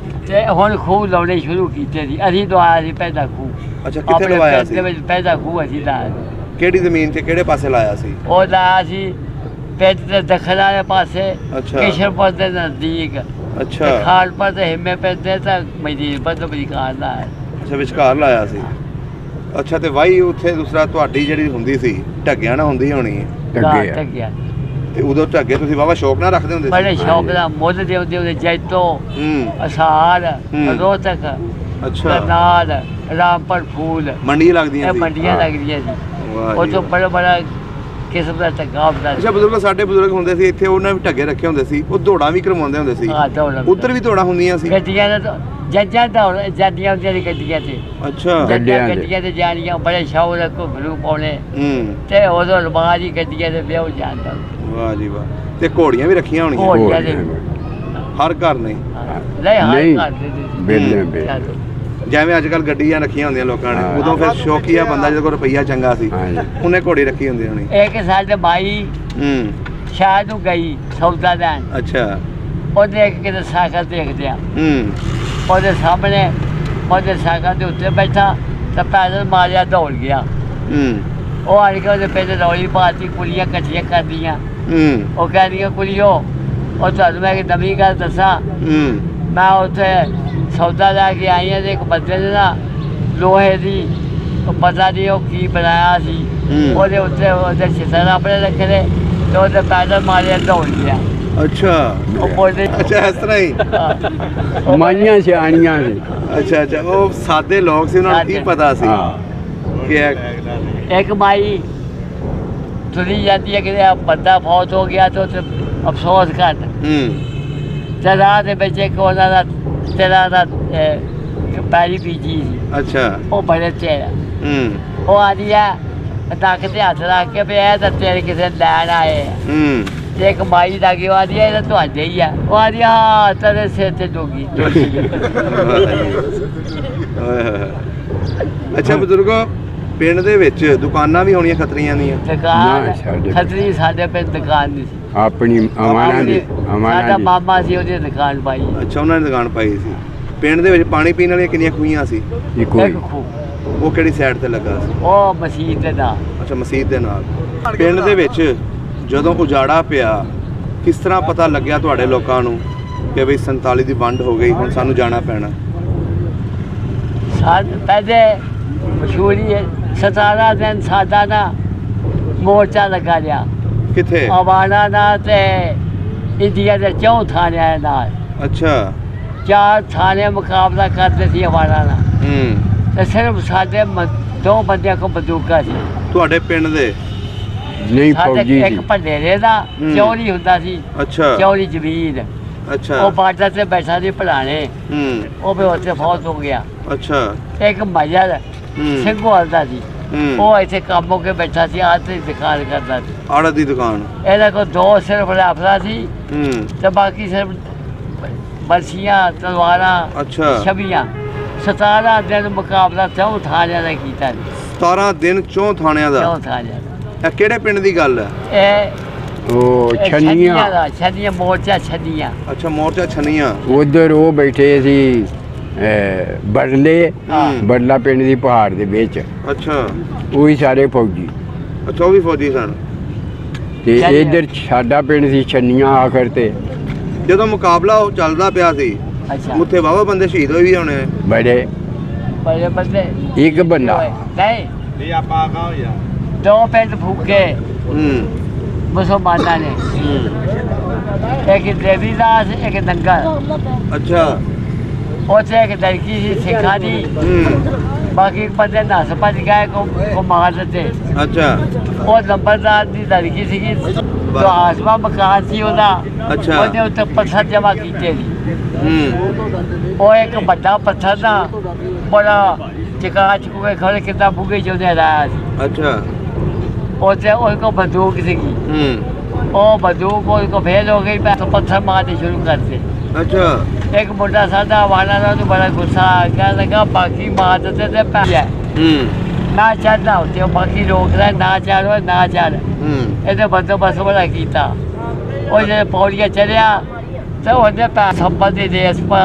ਤੇ ਹੁਣ ਖੂਹ ਲਾਉਣੇ ਸ਼ੁਰੂ ਕੀਤੇ ਸੀ ਅਸੀਂ ਦਵਾਇਆ ਸੀ ਪਹਿਲਾ ਖੂਹ ਅੱਛਾ ਕਿੱਥੇ ਆਪਣੇ ਲਵਾਇਆ ਪਿੰਡ ਸੀ ਦੇ ਵਿੱਚ ਪਹਿਲਾ ਖੂਹ ਅਸੀਂ ਲਾਇਆ ਸੀ। ਕਿਹੜੀ ਜ਼ਮੀਨ ਤੇ ਕਿਹੜੇ ਪਾਸੇ ਲਾਇਆ ਸੀ ਉਹ ਲਾਇਆ ਸੀ ਪਿੰਡ ਦੇ ਦੱਖਣ ਵਾਲੇ ਪਾਸੇ ਅੱਛਾ। ਕਿਸ਼ਨਪੁਰ ਦੇ ਨਜ਼ਦੀਕ ਅੱਛਾ ਖਾਲਪੁਰ ਤੇ ਹਿੰਮੇ ਪੈਂਦੇ ਤਾਂ ਮਜੀਦਪੁਰ ਤੋਂ ਬਰੀਕਾਰ ਦਾ ਹੈ ਅੱਛਾ ਵਿਚਕਾਰ ਲਾਇਆ ਸੀ ਅੱਛਾ ਤੇ ਵਾਈ ਉੱਥੇ ਦੂਸਰਾ ਤੁਹਾਡੀ ਜਿਹੜੀ ਹੁੰਦੀ ਸੀ ਢੱਗਿਆਂ ਨਾਲ ਹੁੰਦੀ ਹੋਣੀ ਹੈ ਅੱਗੇ ਆ। ਟੱਗਿਆ ਤੇ ਉਦੋਂ ਢੱਗੇ ਤੁਸੀਂ ਵਾਵਾ ਸ਼ੌਕ ਨਾਲ ਰੱਖਦੇ ਹੁੰਦੇ ਸੀ ਬੜੇ ਸ਼ੌਕ ਦਾ ਮੁੱਲ ਦੇ ਉਹਦੇ ਜੈਤੋ ਹੂੰ ਅਸਾਰ ਹੂੰ। ਰੋਹਤਕ ਅੱਛਾ ਕਰਨਾਲ ਰਾਮਪੁਰ ਫੂਲ ਮੰਡੀਆਂ ਲੱਗਦੀਆਂ ਇਹ ਸੀ ਮੰਡੀਆਂ ਹਾਂ। ਲੱਗਦੀਆਂ ਸੀ ਵਾਹ ਉਹ ਜੀ ਤੋਂ ਵਾਹ। ਬੜਾ ਬੜਾ ਕਿਸਮ ਦਾ ਟੱਗਾ ਹੁੰਦਾ ਅੱਛਾ ਬਜ਼ੁਰਗ ਸਾਡੇ ਬਜ਼ੁਰਗ ਹੁੰਦੇ ਸੀ ਇੱਥੇ ਉਹਨਾਂ ਵੀ ਢੱਗੇ ਰੱਖੇ ਹੁੰਦੇ ਸੀ ਉਹ ਦੌੜਾਂ ਵੀ ਕਰਵਾਉਂਦੇ ਹੁੰਦੇ ਸੀ ਹਾਂ ਦੌੜ ਉੱਧਰ ਵੀ ਦੌੜਾਂ ਹੁੰਦੀਆਂ ਸੀ ਗੱਡੀਆਂ ਦਾ ਜੱਜਾਂ ਦੌੜ ਜਾਂਦੀਆਂ ਹੁੰਦੀਆਂ ਸੀ ਗੱਡੀਆਂ ਤੇ ਅੱਛਾ ਗੱਡੀਆਂ ਤੇ। ਗੱਡੀਆਂ ਤੇ ਜਾਣੀਆਂ ਬੜੇ ਸ਼ੌਕ ਨਾਲ ਘੁੰਗਰੂ ਪਾਉਣੇ ਹੂੰ ਤੇ ਉਦੋਂ ਰਵਾਜ ਹੀ ਗੱਡੀਆਂ ਤੇ ਵਿਆਹ ਜਾਂਦਾ ਵਾਹ ਜੀ ਵਾਹ ਤੇ ਘੋੜੀਆਂ ਵੀ ਰੱਖੀਆਂ ਹੋਣੀਆਂ ਘੋੜੀਆਂ ਦੇ ਹਰ ਘਰ ਨੇ ਨਹੀਂ ਹਰ ਨਹੀਂ, ਘਰ ਦੇ ਸੀ। ਬੇਲੇ ਬੇ ਚਲੋ। ਜਿਵੇਂ ਅੱਜ ਕੱਲ ਗੱਡੀਆਂ ਰੱਖੀਆਂ ਹੁੰਦੀਆਂ ਲੋਕਾਂ ਨੇ ਹਾਂ। ਉਦੋਂ ਫਿਰ ਸ਼ੌਕੀਆ ਬੰਦਾ ਜਿਹਦੇ ਕੋਲ ਰੁਪਈਆ ਚੰਗਾ ਸੀ ਹਾਂਜੀ। ਉਹਨੇ ਘੋੜੀ ਰੱਖੀ ਹੁੰਦੀ ਹੋਣੀ ਇੱਕ ਸਾਡੇ ਮਾਈ ਹੂੰ ਸ਼ਾਹ ਨੂੰ ਗਈ ਸੌਦਾ ਲੈਣ ਅੱਛਾ ਉਹਦੇ ਇੱਕ ਕਿਤੇ ਸਾਈਕਲ ਦੇਖਦੇ ਆ ਹੂੰ ਉਹਦੇ ਸਾਹਮਣੇ ਉਹਦੇ ਸਾਈਕਲ ਦੇ ਉੱਤੇ ਬੈਠਾ ਤਾਂ ਪੈਦਲ ਮਾਰਿਆ ਦੌੜ ਗਿਆ ਹੂੰ ਉਹ ਆਣ ਕੇ ਉਹਦੇ ਪਿੰਡ ਰੌਲੀ ਪਾਤੀ ਕੁੜੀਆਂ ਇਕੱਠੀਆਂ ਕਰਦੀਆਂ ਹੂੰ ਉਹ ਕਹਿੰਦੀਆਂ ਕੁੜੀਓ ਉਹ ਤੁਹਾਨੂੰ ਮੈਂ ਇੱਕ ਨਵੀਂ ਗੱਲ ਦੱਸਾਂ ਹੂੰ ਮੈਂ ਉੱਥੇ ਸੌਦਾ ਲੈ ਕੇ ਆਈ ਹਾਂ ਤੇ ਇੱਕ ਬੰਦੇ ਨੇ ਨਾ ਲੋਹੇ ਦੀ ਉਹ ਪਤਾ ਨਹੀਂ ਉਹ ਕੀ ਬਣਾਇਆ ਸੀ ਹੂੰ। ਉਹਦੇ ਉੱਤੇ ਉਹਦੇ ਛਿੱਤਰ ਆਪਣੇ ਰੱਖੇ ਨੇ ਤੇ ਉਹਦੇ ਪੈਦਲ ਮਾਰਿਆ ਦੌੜ ਗਿਆ ਅੱਛਾ ਉਹ ਬੋਲਦੇ ਅੱਛਾ ਇਸ ਤਰ੍ਹਾਂ ਹੀ ਉਹ ਮਾਈਆਂ ਸਿਆਣੀਆਂ ਸੀ। ਅੱਛਾ ਉਹ ਸਾਦੇ ਲੋਕ ਸੀ ਉਹਨਾਂ ਨੂੰ ਕੀ ਸਾਦੇ। ਪਤਾ ਸੀ ਹਾਂ ਕਿ ਇਹ- ਇੱਕ ਮਾਈ ਤੁਰੀ ਜਾਂਦੀ ਹੈ ਕਿ ਇਹ ਬੰਦਾ ਫੌਤ ਹੋ ਗਿਆ ਤਾਂ ਉੱਥੇ ਅਫਸੋਸ ਕਰ ਹੂੰ ਤੇ ਰਾਹ ਦੇ ਵਿੱਚ ਇੱਕ ਉਹਨਾਂ ਦਾ ਤੇਰਾ ਦਾ ਪੈਰੀ ਬੀਜੀ ਸੀ ਅੱਛਾ ਉਹ ਬੜੇ ਤੇਰਾ ਹੂੰ ਉਹ ਆਦੀ ਆ ਨੱਕ ਤੇ ਹੱਥ ਰੱਖ ਕੇ ਵੀ ਇਹ ਤਾਂ ਤੇਰੇ ਕਿਸੇ ਲੈਣ ਆਏ ਆ ਹੂੰ ਤੇ ਇੱਕ ਮਾਈ ਦਾ ਕਿ ਉਹ ਆਦੀ ਇਹ ਤਾਂ ਤੁਹਾਡੇ ਹੀ ਆ ਉਹ ਆਦੀ ਆ ਤੇਰੇ ਸਿਰ ਤੇ ਡੋਗੀ ਓਏ ਹੋਏ ਹੋਏ। ਅੱਛਾ ਬਜ਼ੁਰਗੋ ਪਿੰਡ ਦੇ ਵਿੱਚ ਦੁਕਾਨਾਂ ਵੀ ਹੋਣੀਆਂ ਖਤਰੀਆਂ ਦੀਆਂ ਦੁਕਾਨ ਨਾ, ਸਾਡੇ ਖਤਰੀ ਸਾਡੇ ਪਿੰਡ ਦੁਕਾਨ ਨਹੀਂ ਸੀ ਆਪਣੀ ਅਮਾਨਾ ਦੀ ਅਮਾਨਾ ਸਾਡਾ ਦੀ ਮਾਮਾ ਸੀ ਉਹਦੀ ਦੁਕਾਨ ਪਾਈ ਅੱਛਾ ਉਹਨਾਂ ਨੇ ਦੁਕਾਨ ਪਾਈ ਸੀ ਪਿੰਡ ਦੇ ਵਿੱਚ ਪਾਣੀ ਪੀਣ ਵਾਲੀਆਂ ਕਿੰਨੀਆਂ ਖੂਹੀਆਂ ਸੀ ਇੱਕੋ ਹੀ। ਇੱਕ ਖੂਹ ਉਹ ਕਿਹੜੀ ਸਾਈਡ ਤੇ ਲੱਗਾ ਸੀ ਉਹ ਮਸਜਿਦ ਦੇ ਨਾਲ ਅੱਛਾ ਮਸਜਿਦ ਦੇ ਨਾਲ ਪਿੰਡ ਦੇ ਵਿੱਚ ਜਦੋਂ ਉਜਾੜਾ ਪਿਆ ਕਿਸ ਤਰ੍ਹਾਂ ਪਤਾ ਲੱਗਿਆ ਤੁਹਾਡੇ ਲੋਕਾਂ ਨੂੰ ਕਿ ਵੀ 47 ਦੀ ਵੰਡ ਹੋ ਗਈ ਹੁਣ ਸਾਨੂੰ ਜਾਣਾ ਪੈਣਾ ਪਹਿਲੇ ਮਸ਼ਹੂਰੀ ਹੈ 17 ਦਿਨ ਸਾਡਾ ਨਾ ਮੋਰਚਾ ਲੱਗਾ ਰਿਹਾ ਕਿੱਥੇ ਆਵਾਨਾ ਨਾਲ ਤੇ ਇੰਡੀਆ ਦੇ 4 ਥਾਣਿਆਂ ਨਾਲ ਅੱਛਾ 4 ਥਾਣੇ ਮੁਕਾਬਲਾ ਕਰਦੇ ਸੀ ਆਵਾਨਾ ਨਾਲ ਹੂੰ ਤੇ ਸਿਰਫ ਸਾਡੇ 2 ਬੰਦਿਆਂ ਕੋਲ ਬੰਦੂਕਾਂ ਸੀ ਤੁਹਾਡੇ ਪਿੰਡ ਦੇ ਨਹੀਂ ਸਾਡੇ ਫੌਜੀ ਇੱਕ ਸੀ ਭੰਡੇਰੇ ਦਾ ਹੂੰ। ਚੌਰੀ ਹੁੰਦਾ ਸੀ ਅੱਛਾ ਚੌਰੀ ਜ਼ਮੀਨ ਅੱਛਾ ਉਹ ਬਾਰਡਰ ਤੇ ਬੈਠਾ ਸੀ ਭਲਾਣੇ ਹੂੰ ਉਹ ਵੀ ਉੱਥੇ ਫੌਤ ਹੋ ਗਿਆ ਅੱਛਾ ਇੱਕ ਮਜਰ ਹੂੰ ਸਿੰਘਵਾਲ ਦਾ ਸੀ ਹੂੰ ਉਹ ਇੱਥੇ ਕੰਮ ਹੋ ਕੇ ਬੈਠਾ ਸੀ ਆਹ ਤੇ ਦੁਕਾਨ ਕਰਦਾ ਸੀ ਆੜਾ ਦੀ ਦੁਕਾਨ ਇਹਦਾ ਕੋਲ 2 ਸਿਰਫ ਰਾਫਲਾ ਸੀ ਹੂੰ ਤੇ ਬਾਕੀ ਸਿਰਫ ਬਰਸੀਆਂ ਤਲਵਾਰਾਂ ਅੱਛਾ ਛਬੀਆਂ 17 ਦਿਨ ਮੁਕਾਬਲਾ 4 ਥਾਣਿਆਂ ਦਾ ਕੀਤਾ ਜੀ 17 ਦਿਨ ਚੌਂ ਥਾਣਿਆਂ ਦਾ 4 ਥਾਣਿਆਂ ਦਾ ਇਹ ਕਿਹੜੇ ਪਿੰਡ ਦੀ ਗੱਲ ਹੈ ਉਹ ਇਹ ਛੰਨੀਆਂ ਦਾ ਛੱਡੀਆਂ ਮੋਰਚਾ ਛੱਡੀਆਂ ਅੱਛਾ ਮੋਰਚਾ ਛਨੀਆਂ ਉਧਰ ਉਹ ਬੈਠੇ ਸੀ ਬਰਲੇ ਹਾਂ। ਬਰਲਾ ਪਿੰਡ ਦੀ ਪਹਾੜ ਦੇ ਵਿੱਚ ਅੱਛਾ ਉਹੀ ਸਾਰੇ ਫੌਜੀ ਅੱਛਾ ਉਹ ਵੀ ਫੌਜੀ ਸਨ ਤੇ ਛੰਨੀਆਂ। ਇਧਰ ਸਾਡਾ ਪਿੰਡ ਸੀ ਛੰਨੀਆਂ ਆਖਰ ਤੇ ਜਦੋਂ ਮੁਕਾਬਲਾ ਉਹ ਚੱਲਦਾ ਪਿਆ ਸੀ ਅੱਛਾ ਉੱਥੇ ਵਾਵਾ ਬੰਦੇ ਸ਼ਹੀਦ ਹੋਏ ਵੀ ਹੋਣੇ ਬੜੇ ਬੜੇ ਬੰਦੇ ਇੱਕ ਬੰਦਾ ਨਹੀਂ ਇਹ ਆਪਾਂ ਕਾ ਹੋਇਆ 2 ਪਿੰਡ ਫੂਕੇ ਹੂੰ ਮੁਸਲਮਾਨਾਂ ਨੇ ਇੱਕ ਦੇਵੀਦਾਸ ਇੱਕ ਨੰਗਲ ਅੱਛਾ ਉੱਥੇ ਇੱਕ ਲੜਕੀ ਸੀ ਸਿੱਖਾਂ ਦੀ ਹੂੰ ਬਾਕੀ ਬੰਦੇ ਨੱਸ ਭੱਜ ਗਏ ਕੋ ਮਾਰ ਦਿੱਤੇ ਅੱਛਾ ਉਹ ਨੰਬਰਦਾਰ ਦੀ ਲੜਕੀ ਸੀਗੀ ਜੋ ਆਸਮਾ ਮਕਾਨ ਸੀ ਉਹਦਾ ਅੱਛਾ। ਉਹਦੇ ਉੱਤੇ ਪੱਥਰ ਜਮ੍ਹਾਂ ਕੀਤੇ ਸੀ ਹੂੰ ਉਹ ਇੱਕ ਵੱਡਾ ਪੱਥਰ ਨਾ ਬੜਾ ਚਕਾ ਚੁਕੇ ਖੜੇ ਕਿੱਦਾਂ ਬੁਗੇ ਚੋਦੇ ਰਾਇਆ ਸੀ ਅੱਛਾ ਉੱਥੇ ਉਹ ਕੋ ਬੰਦੂਕ ਸੀਗੀ ਹੂੰ ਉਹ ਬੰਦੂਕ ਉਹ ਕੋ ਫੇਲ ਹੋ ਗਈ ਮੈਂ ਪੱਥਰ ਮਾਰਨੇ ਸ਼ੁਰੂ ਕਰਤੇ ਅੱਛਾ ਇੱਕ ਮੁੰਡਾ ਸਾਡਾ ਵਾਲਾ ਦਾ ਉਹਨੂੰ ਬੜਾ ਗੁੱਸਾ ਆ ਗਿਆ ਲੱਗਾ ਬਾਕੀ ਮਾਰ ਦਿੱਤੇ ਤੇ ਪੈ ਗਿਆ ਹੂੰ ਨਾ ਚੜਨਾ ਉੱਤੇ ਉਹ ਬਾਕੀ ਰੋਕ ਰਿਹਾ ਨਾ ਚੜੋ ਨਾ ਚੜ ਹੂੰ ਇਹਦੇ ਬੰਦੋਬਸਤ ਬੜਾ ਕੀਤਾ ਉਹ ਜਿਹੜੇ ਪੌੜੀਆਂ ਚੜਿਆ ਤੇ ਉਹਦੇ ਪੈ ਸੰਭਲ ਦੀ ਰੇਸ ਪਾ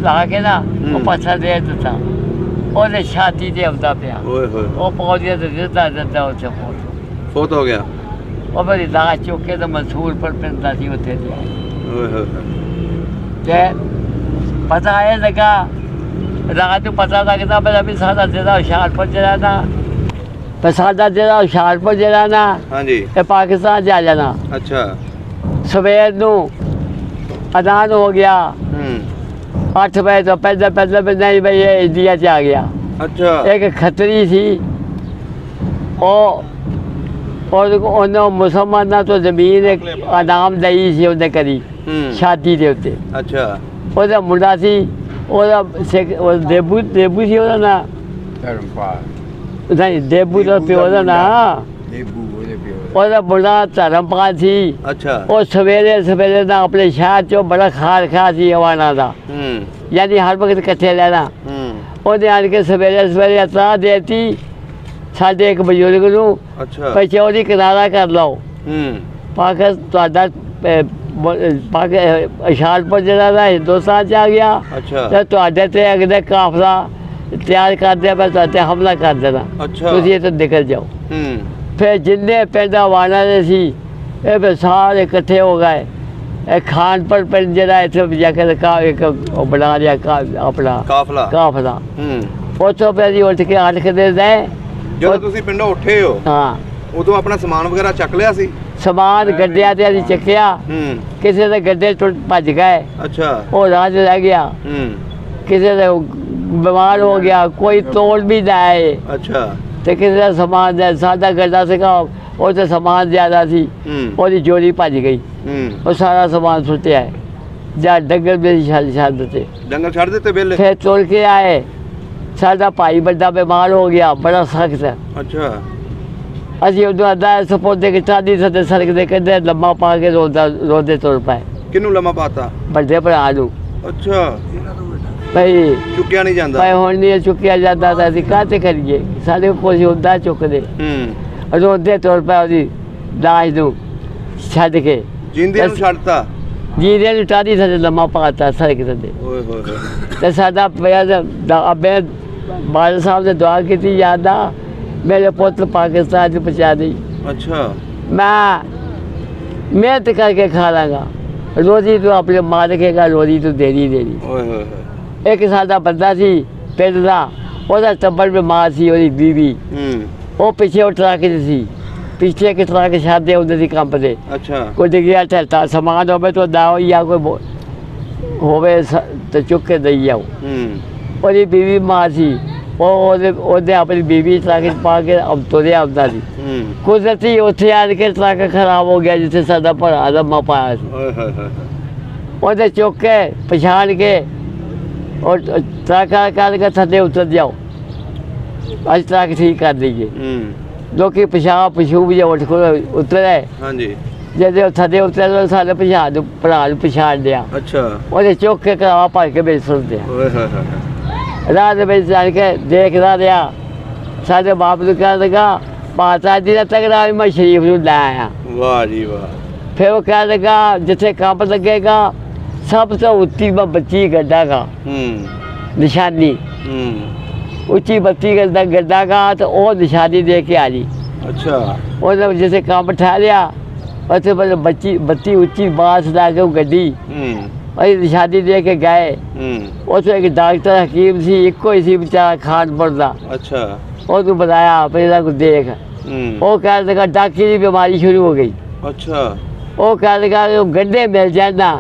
ਲਾ ਕੇ ਨਾ ਉਹ ਪੱਥਰ ਦੇ ਦਿੱਤਾ ਉਹਦੇ ਛਾਤੀ ਤੇ ਆਉਂਦਾ ਪਿਆ ਓਏ ਹੋਏ ਉਹ ਪੌੜੀਆਂ ਤੇ ਦਿੱਤਾ ਉੱਥੇ ਫੋਤ ਹੋ ਗਿਆ ਉਹ ਬੜੀ ਲਾ ਚੁੱਕ ਕੇ ਤੇ ਮਨਸੂਰ ਪਰ ਪੈਂਦਾ ਸੀ ਉੱਥੇ ਦੀ ਓਏ ਹੋਏ ਤੇ ਪਤਾ ਇਹ ਲੱਗਾ ਰਾਤ ਨੂੰ ਪਤਾ ਲੱਗਦਾ ਮੇਰਾ ਵੀ ਸਾਡਾ ਜਿਹੜਾ ਹੁਸ਼ਿਆਰਪੁਰ ਜਿਹੜਾ ਨਾ ਪਰ ਸਾਡਾ ਜਿਹੜਾ ਹੁਸ਼ਿਆਰਪੁਰ ਜਿਹੜਾ ਨਾ ਹਾਂਜੀ ਇਹ ਪਾਕਿਸਤਾਨ 'ਚ ਆ ਜਾਣਾ ਅੱਛਾ ਸਵੇਰ ਨੂੰ ਅਜ਼ਾਨ ਹੋ ਗਿਆ ਹੂੰ 8 ਵਜੇ ਤੋਂ ਪਹਿਲਾਂ ਨਹੀਂ ਬਈ ਇਹ ਇੰਡੀਆ 'ਚ ਆ ਗਿਆ ਅੱਛਾ ਇੱਕ ਖੱਤਰੀ ਸੀ ਉਹ ਉਹਨੂੰ ਮੁਸਲਮਾਨਾਂ ਤੋਂ ਜ਼ਮੀਨ ਇੱਕ ਇਨਾਮ ਦਈ ਸੀ ਉਹਨੇ ਕਰੀ ਹੂੰ ਸ਼ਾਦੀ ਦੇ ਉੱਤੇ ਅੱਛਾ ਉਹਦਾ ਮੁੰਡਾ ਸੀ ਉਹਦਾ ਦੇਬੂ ਸੀ ਉਹਦਾ ਨਾਂ। ਧਰਮਪਾਲ ਨਹੀਂ, ਦੇਬੂ ਦਾ ਪਿਓ ਦਾ ਨਾਂ। ਦੇਬੂ ਉਹਦੇ ਪਿਓ ਦਾ। ਉਹਦਾ ਮੁੰਡਾ ਧਰਮਪਾਲ ਸੀ। ਅੱਛਾ। ਉਹ ਸਵੇਰੇ ਦਾ ਆਪਣੇ ਸ਼ਹਿਰ ਚੋਂ ਬੜਾ ਖਾ ਸੀ ਅਵਾਨਾ ਦਾ, ਯਾਨੀ ਹਰ ਵਕਤ ਇਕੱਠੇ ਰਹਿਣਾ। ਉਹਦੇ ਆਣ ਕੇ ਸਵੇਰੇ ਇਤਲਾਹ ਦੇਤੀ ਸਾਡੇ ਇੱਕ ਬਜ਼ੁਰਗ ਨੂੰ, ਅੱਛਾ, ਪੈਸੇ ਉਹਦੀ ਕਿਨਾਰਾ ਕਰ ਲਓ। ਪਾਕਿਸਤਾਨ ਤੁਹਾਡਾ ਹੁਸ਼ਿਆਰਪੁਰ ਜਿਹੜਾ ਦਾ ਹਿੰਦੁਸਤਾਨ 'ਚ ਆ ਗਿਆ। ਅੱਛਾ। ਤੇ ਤੁਹਾਡੇ ਤੇ ਅਗਲੇ ਕਾਫਲਾ ਤਿਆਰ ਕਰਦੇ ਮੈਂ ਤੁਹਾਡੇ ਹਮਲਾ ਕਰ ਦੇਣਾ। ਅੱਛਾ। ਤੁਸੀਂ ਇੱਥੇ ਨਿਕਲ ਜਾਓ। ਫਿਰ ਜਿੰਨੇ ਪਿੰਡ ਅਵਾਨਾ ਦੇ ਸੀ ਇਹ ਫਿਰ ਸਾਰੇ ਇਕੱਠੇ ਹੋ ਗਏ। ਇਹ ਖਾਨਪੁਰ ਪਿੰਡ ਜਿਹੜਾ ਇੱਥੇ ਜਾ ਕੇ ਇੱਕ ਉਹ ਬਣਾ ਲਿਆ ਆਪਣਾ ਕਾਫਲਾ। ਉੱਥੋਂ ਫਿਰ ਅਸੀਂ ਉੱਠ ਕੇ 8 ਦਿਨ ਰਹੇ। ਜਦੋਂ ਤੁਸੀਂ ਪਿੰਡੋਂ ਉੱਠੇ ਹੋ, ਹਾਂ, ਉਦੋਂ ਆਪਣਾ ਸਮਾਨ ਵਗੈਰਾ ਚੱਕ ਲਿਆ ਸੀ? ਸਮਾਨ ਗੱਡਿਆਂ ਤੇ ਅਸੀਂ ਚੱਕਿਆ। ਕਿਸੇ ਦੇ ਗੱਡੇ ਟੁੱਟ ਭੱਜ ਗਏ। ਅੱਛਾ। ਉਹ ਰਾਹ 'ਚ ਰਹਿ ਗਿਆ। ਕਿਸੇ ਦੇ ਬਿਮਾਰ ਹੋ ਗਿਆ, ਕੋਈ ਤੋੜ ਵੀ ਨਾ ਆਏ। ਅੱਛਾ। ਤੇ ਕਿਸੇ ਦਾ ਸਮਾਨ ਸਾਡਾ ਗੱਡਾ ਸੀਗਾ, ਉਹ 'ਚ ਸਮਾਨ ਜ਼ਿਆਦਾ ਸੀ, ਉਹਦੀ ਜੋੜੀ ਭੱਜ ਗਈ। ਉਹ ਸਾਰਾ ਸਮਾਨ ਸੁੱਟਿਆ ਹੈ। ਜਾਂ ਡੰਗਰ ਵੀ ਛੱਡ ਦਿੱਤੇ। ਡੰਗਰ ਛੱਡ ਦਿੱਤੇ ਵੇਲੇ? ਫਿਰ ਤੁਰ ਕੇ ਆਏ। ਸਾਡਾ ਭਾਈ ਵੱਡਾ ਬਿਮਾਰ ਹੋ ਗਿਆ, ਬੜਾ ਸਖਤ। ਅੱਛਾ। ਅਸੀਂ ਉਦੋਂ ਅੱਧਾ ਸਪੋਤੇ ਕਿ ਚਾਦੀ ਸਦੇ ਸੜਕ ਦੇ ਕਹਿੰਦੇ ਲੰਮਾ ਪਾ ਕੇ ਰੋਦੇ ਤੁਰ ਪਏ। ਕਿਹਨੂੰ ਲੰਮਾ ਪਾਤਾ? ਵੱਡੇ ਭਰਾ ਨੂੰ। ਅੱਛਾ। ਭਾਈ ਚੁੱਕਿਆ ਨਹੀਂ ਜਾਂਦਾ? ਭਾਈ ਹੁਣ ਨਹੀਂ ਚੁੱਕਿਆ ਜਾਂਦਾ ਤਾਂ ਅਸੀਂ ਕਾਹਤੇ ਕਰੀਏ, ਸਾਡੇ ਕੋਲ ਹੁੰਦਾ ਚੁੱਕਦੇ। ਰੋਦੇ ਤੁਰ ਪਏ ਉਹਦੀ ਲਾਸ਼ ਨੂੰ ਛੱਡ ਕੇ। ਜਿੰਦੇ ਨੂੰ ਛੱਡਤਾ? ਜਿੰਦੇ ਨੂੰ ਚਾਦੀ ਸਦੇ ਲੰਮਾ ਪਾਤਾ ਸੜਕ ਤੇ। ਓਏ ਹੋਏ ਹੋਏ। ਤੇ ਸਾਡਾ ਪਿਆ ਅੱਬੇ ਬਾਦਲ ਸਾਹਿਬ ਨੇ ਦੁਆ ਕੀਤੀ, ਯਾਦਾ ਮੇਰੇ ਪੁੱਤ ਪਾਕਿਸਤਾਨ 'ਚ ਪਹੁੰਚਾ ਦੇ। ਅੱਛਾ। ਮੈਂ ਮਿਹਨਤ ਕਰਕੇ ਖਾ ਲਾਂਗਾ, ਰੋਜ਼ੀ ਤੂੰ ਆਪਣੇ ਮਾਲਕੇਗਾ, ਰੋਜ਼ੀ ਤੂੰ ਦੇਣੀ। ਓਏ ਹੋਏ ਹੋਏ। ਇੱਕ ਸਾਡਾ ਬੰਦਾ ਸੀ ਪਿੰਡ ਦਾ, ਉਹਦਾ ਟੱਬਰ ਬਿਮਾਰ ਸੀ, ਉਹਦੀ ਬੀਵੀ। ਉਹ ਪਿੱਛੇ ਉਹ ਟਰੱਕ 'ਚ ਸੀ, ਪਿੱਛੇ ਇੱਕ ਟਰੱਕ ਛੱਡਦੇ ਹੁੰਦੇ ਸੀ ਕੰਪ ਦੇ। ਅੱਛਾ। ਕੋਈ ਡਿੱਗਿਆ ਢਲਤਾ ਸਮਾਨ ਹੋਵੇ ਤਾਂ ਦਾਓ ਜਾਂ ਕੋਈ ਹੋਵੇ ਤਾਂ ਚੁੱਕ ਕੇ ਦਈ ਜਾਓ। ਉਹਦੀ ਬੀਵੀ ਮਾਂ ਸੀ, ਉਹਦੇ ਆਪਣੀ ਬੀਵੀ ਟਰੱਕ 'ਚ ਪਾ ਕੇ ਤੁਰਿਆ ਆਉਂਦਾ ਸੀ। ਕੁਦਰਤੀ ਉੱਥੇ ਆ ਕੇ ਟਰੱਕ ਖਰਾਬ ਹੋ ਗਿਆ ਜਿੱਥੇ ਸਾਡਾ ਭਰਾ ਲੰਮਾ ਪਾਇਆ ਸੀ। ਉਹਦੇ ਚੁੱਕ ਕੇ ਪਛਾਣ ਕੇ ਉਹ ਟਰੱਕ ਕਰਕੇ ਥੱਲੇ ਉਤਰ ਜਾਓ, ਅੱਜ ਟਰੱਕ ਠੀਕ ਕਰ ਦਈਏ। ਲੋਕੀ ਪਛੂ ਵੀ ਉੱਠ ਕੇ ਉਤਰੇ। ਹਾਂਜੀ। ਜਦੋਂ ਥੱਲੇ ਉਤਰੇ ਸਾਡੇ ਭਰਾ ਨੂੰ ਪਛਾਣ ਲਿਆ। ਅੱਛਾ। ਉਹਦੇ ਚੁੱਕ ਕੇ ਕਰਾਵਾ ਭਰ ਕੇ ਵਿੱਚ ਸੁੱਟ ਦਿਆ। ਓਏ ਹੋਏ ਹੋਏ। ਰਾਹ ਦੇ ਵਿੱਚ ਜਾਣ ਕੇ ਦੇਖਦਾ ਰਿਹਾ। ਸਾਡੇ ਬਾਪ ਨੂੰ ਕਹਿਣ ਲੱਗਾ, ਮਾਤਾ ਜੀ ਦਾ ਤਗੜਾ ਵੀ ਮੈਂ ਸ਼ਰੀਫ ਨੂੰ ਲੈ ਆਇਆ। ਵਾਹ ਜੀ ਵਾਹ। ਫਿਰ ਉਹ ਕਹਿਣ ਲੱਗਾ, ਜਿੱਥੇ ਕੰਪ ਲੱਗੇਗਾ ਸਭ ਤੋਂ ਉੱਚੀ ਬੱਤੀ ਗੱਡਾਗਾ ਨਿਸ਼ਾਨੀ। ਉੱਚੀ ਬੱਤੀ ਗੱਡਾਗਾ ਤਾਂ ਉਹ ਨਿਸ਼ਾਨੀ ਦੇ ਕੇ ਆ ਜੀ। ਅੱਛਾ। ਉਹਦੇ ਜਿੱਥੇ ਕੰਪ ਠਹਿਰਿਆ ਉੱਥੇ ਬੱਤੀ ਉੱਚੀ ਬਾਂਸ ਲਾ ਕੇ ਉਹ ਗੱਡੀ ਅਸੀਂ ਨਿਸ਼ਾਨੀ ਦੇ ਕੇ ਗਏ। ਉੱਥੇ ਇੱਕ ਡਾਕਟਰ ਹਕੀਮ ਸੀ, ਇੱਕੋ ਹੀ ਸੀ ਵਿਚਾਰਾ ਖਾਨਪੁਰ ਦਾ। ਅੱਛਾ। ਉਹਨੂੰ ਬੁਲਾਇਆ, ਪਹਿਲਾਂ ਕੁਝ ਦੇਖ। ਉਹ ਕਹਿਣ ਲੱਗਾ ਡਾਕੀ ਦੀ ਬਿਮਾਰੀ ਸ਼ੁਰੂ ਹੋ ਗਈ। ਅੱਛਾ। ਉਹ ਕਹਿਣ ਲੱਗਾ ਉਹ ਗੰਢੇ ਮਿਲ ਜਾਂਦਾ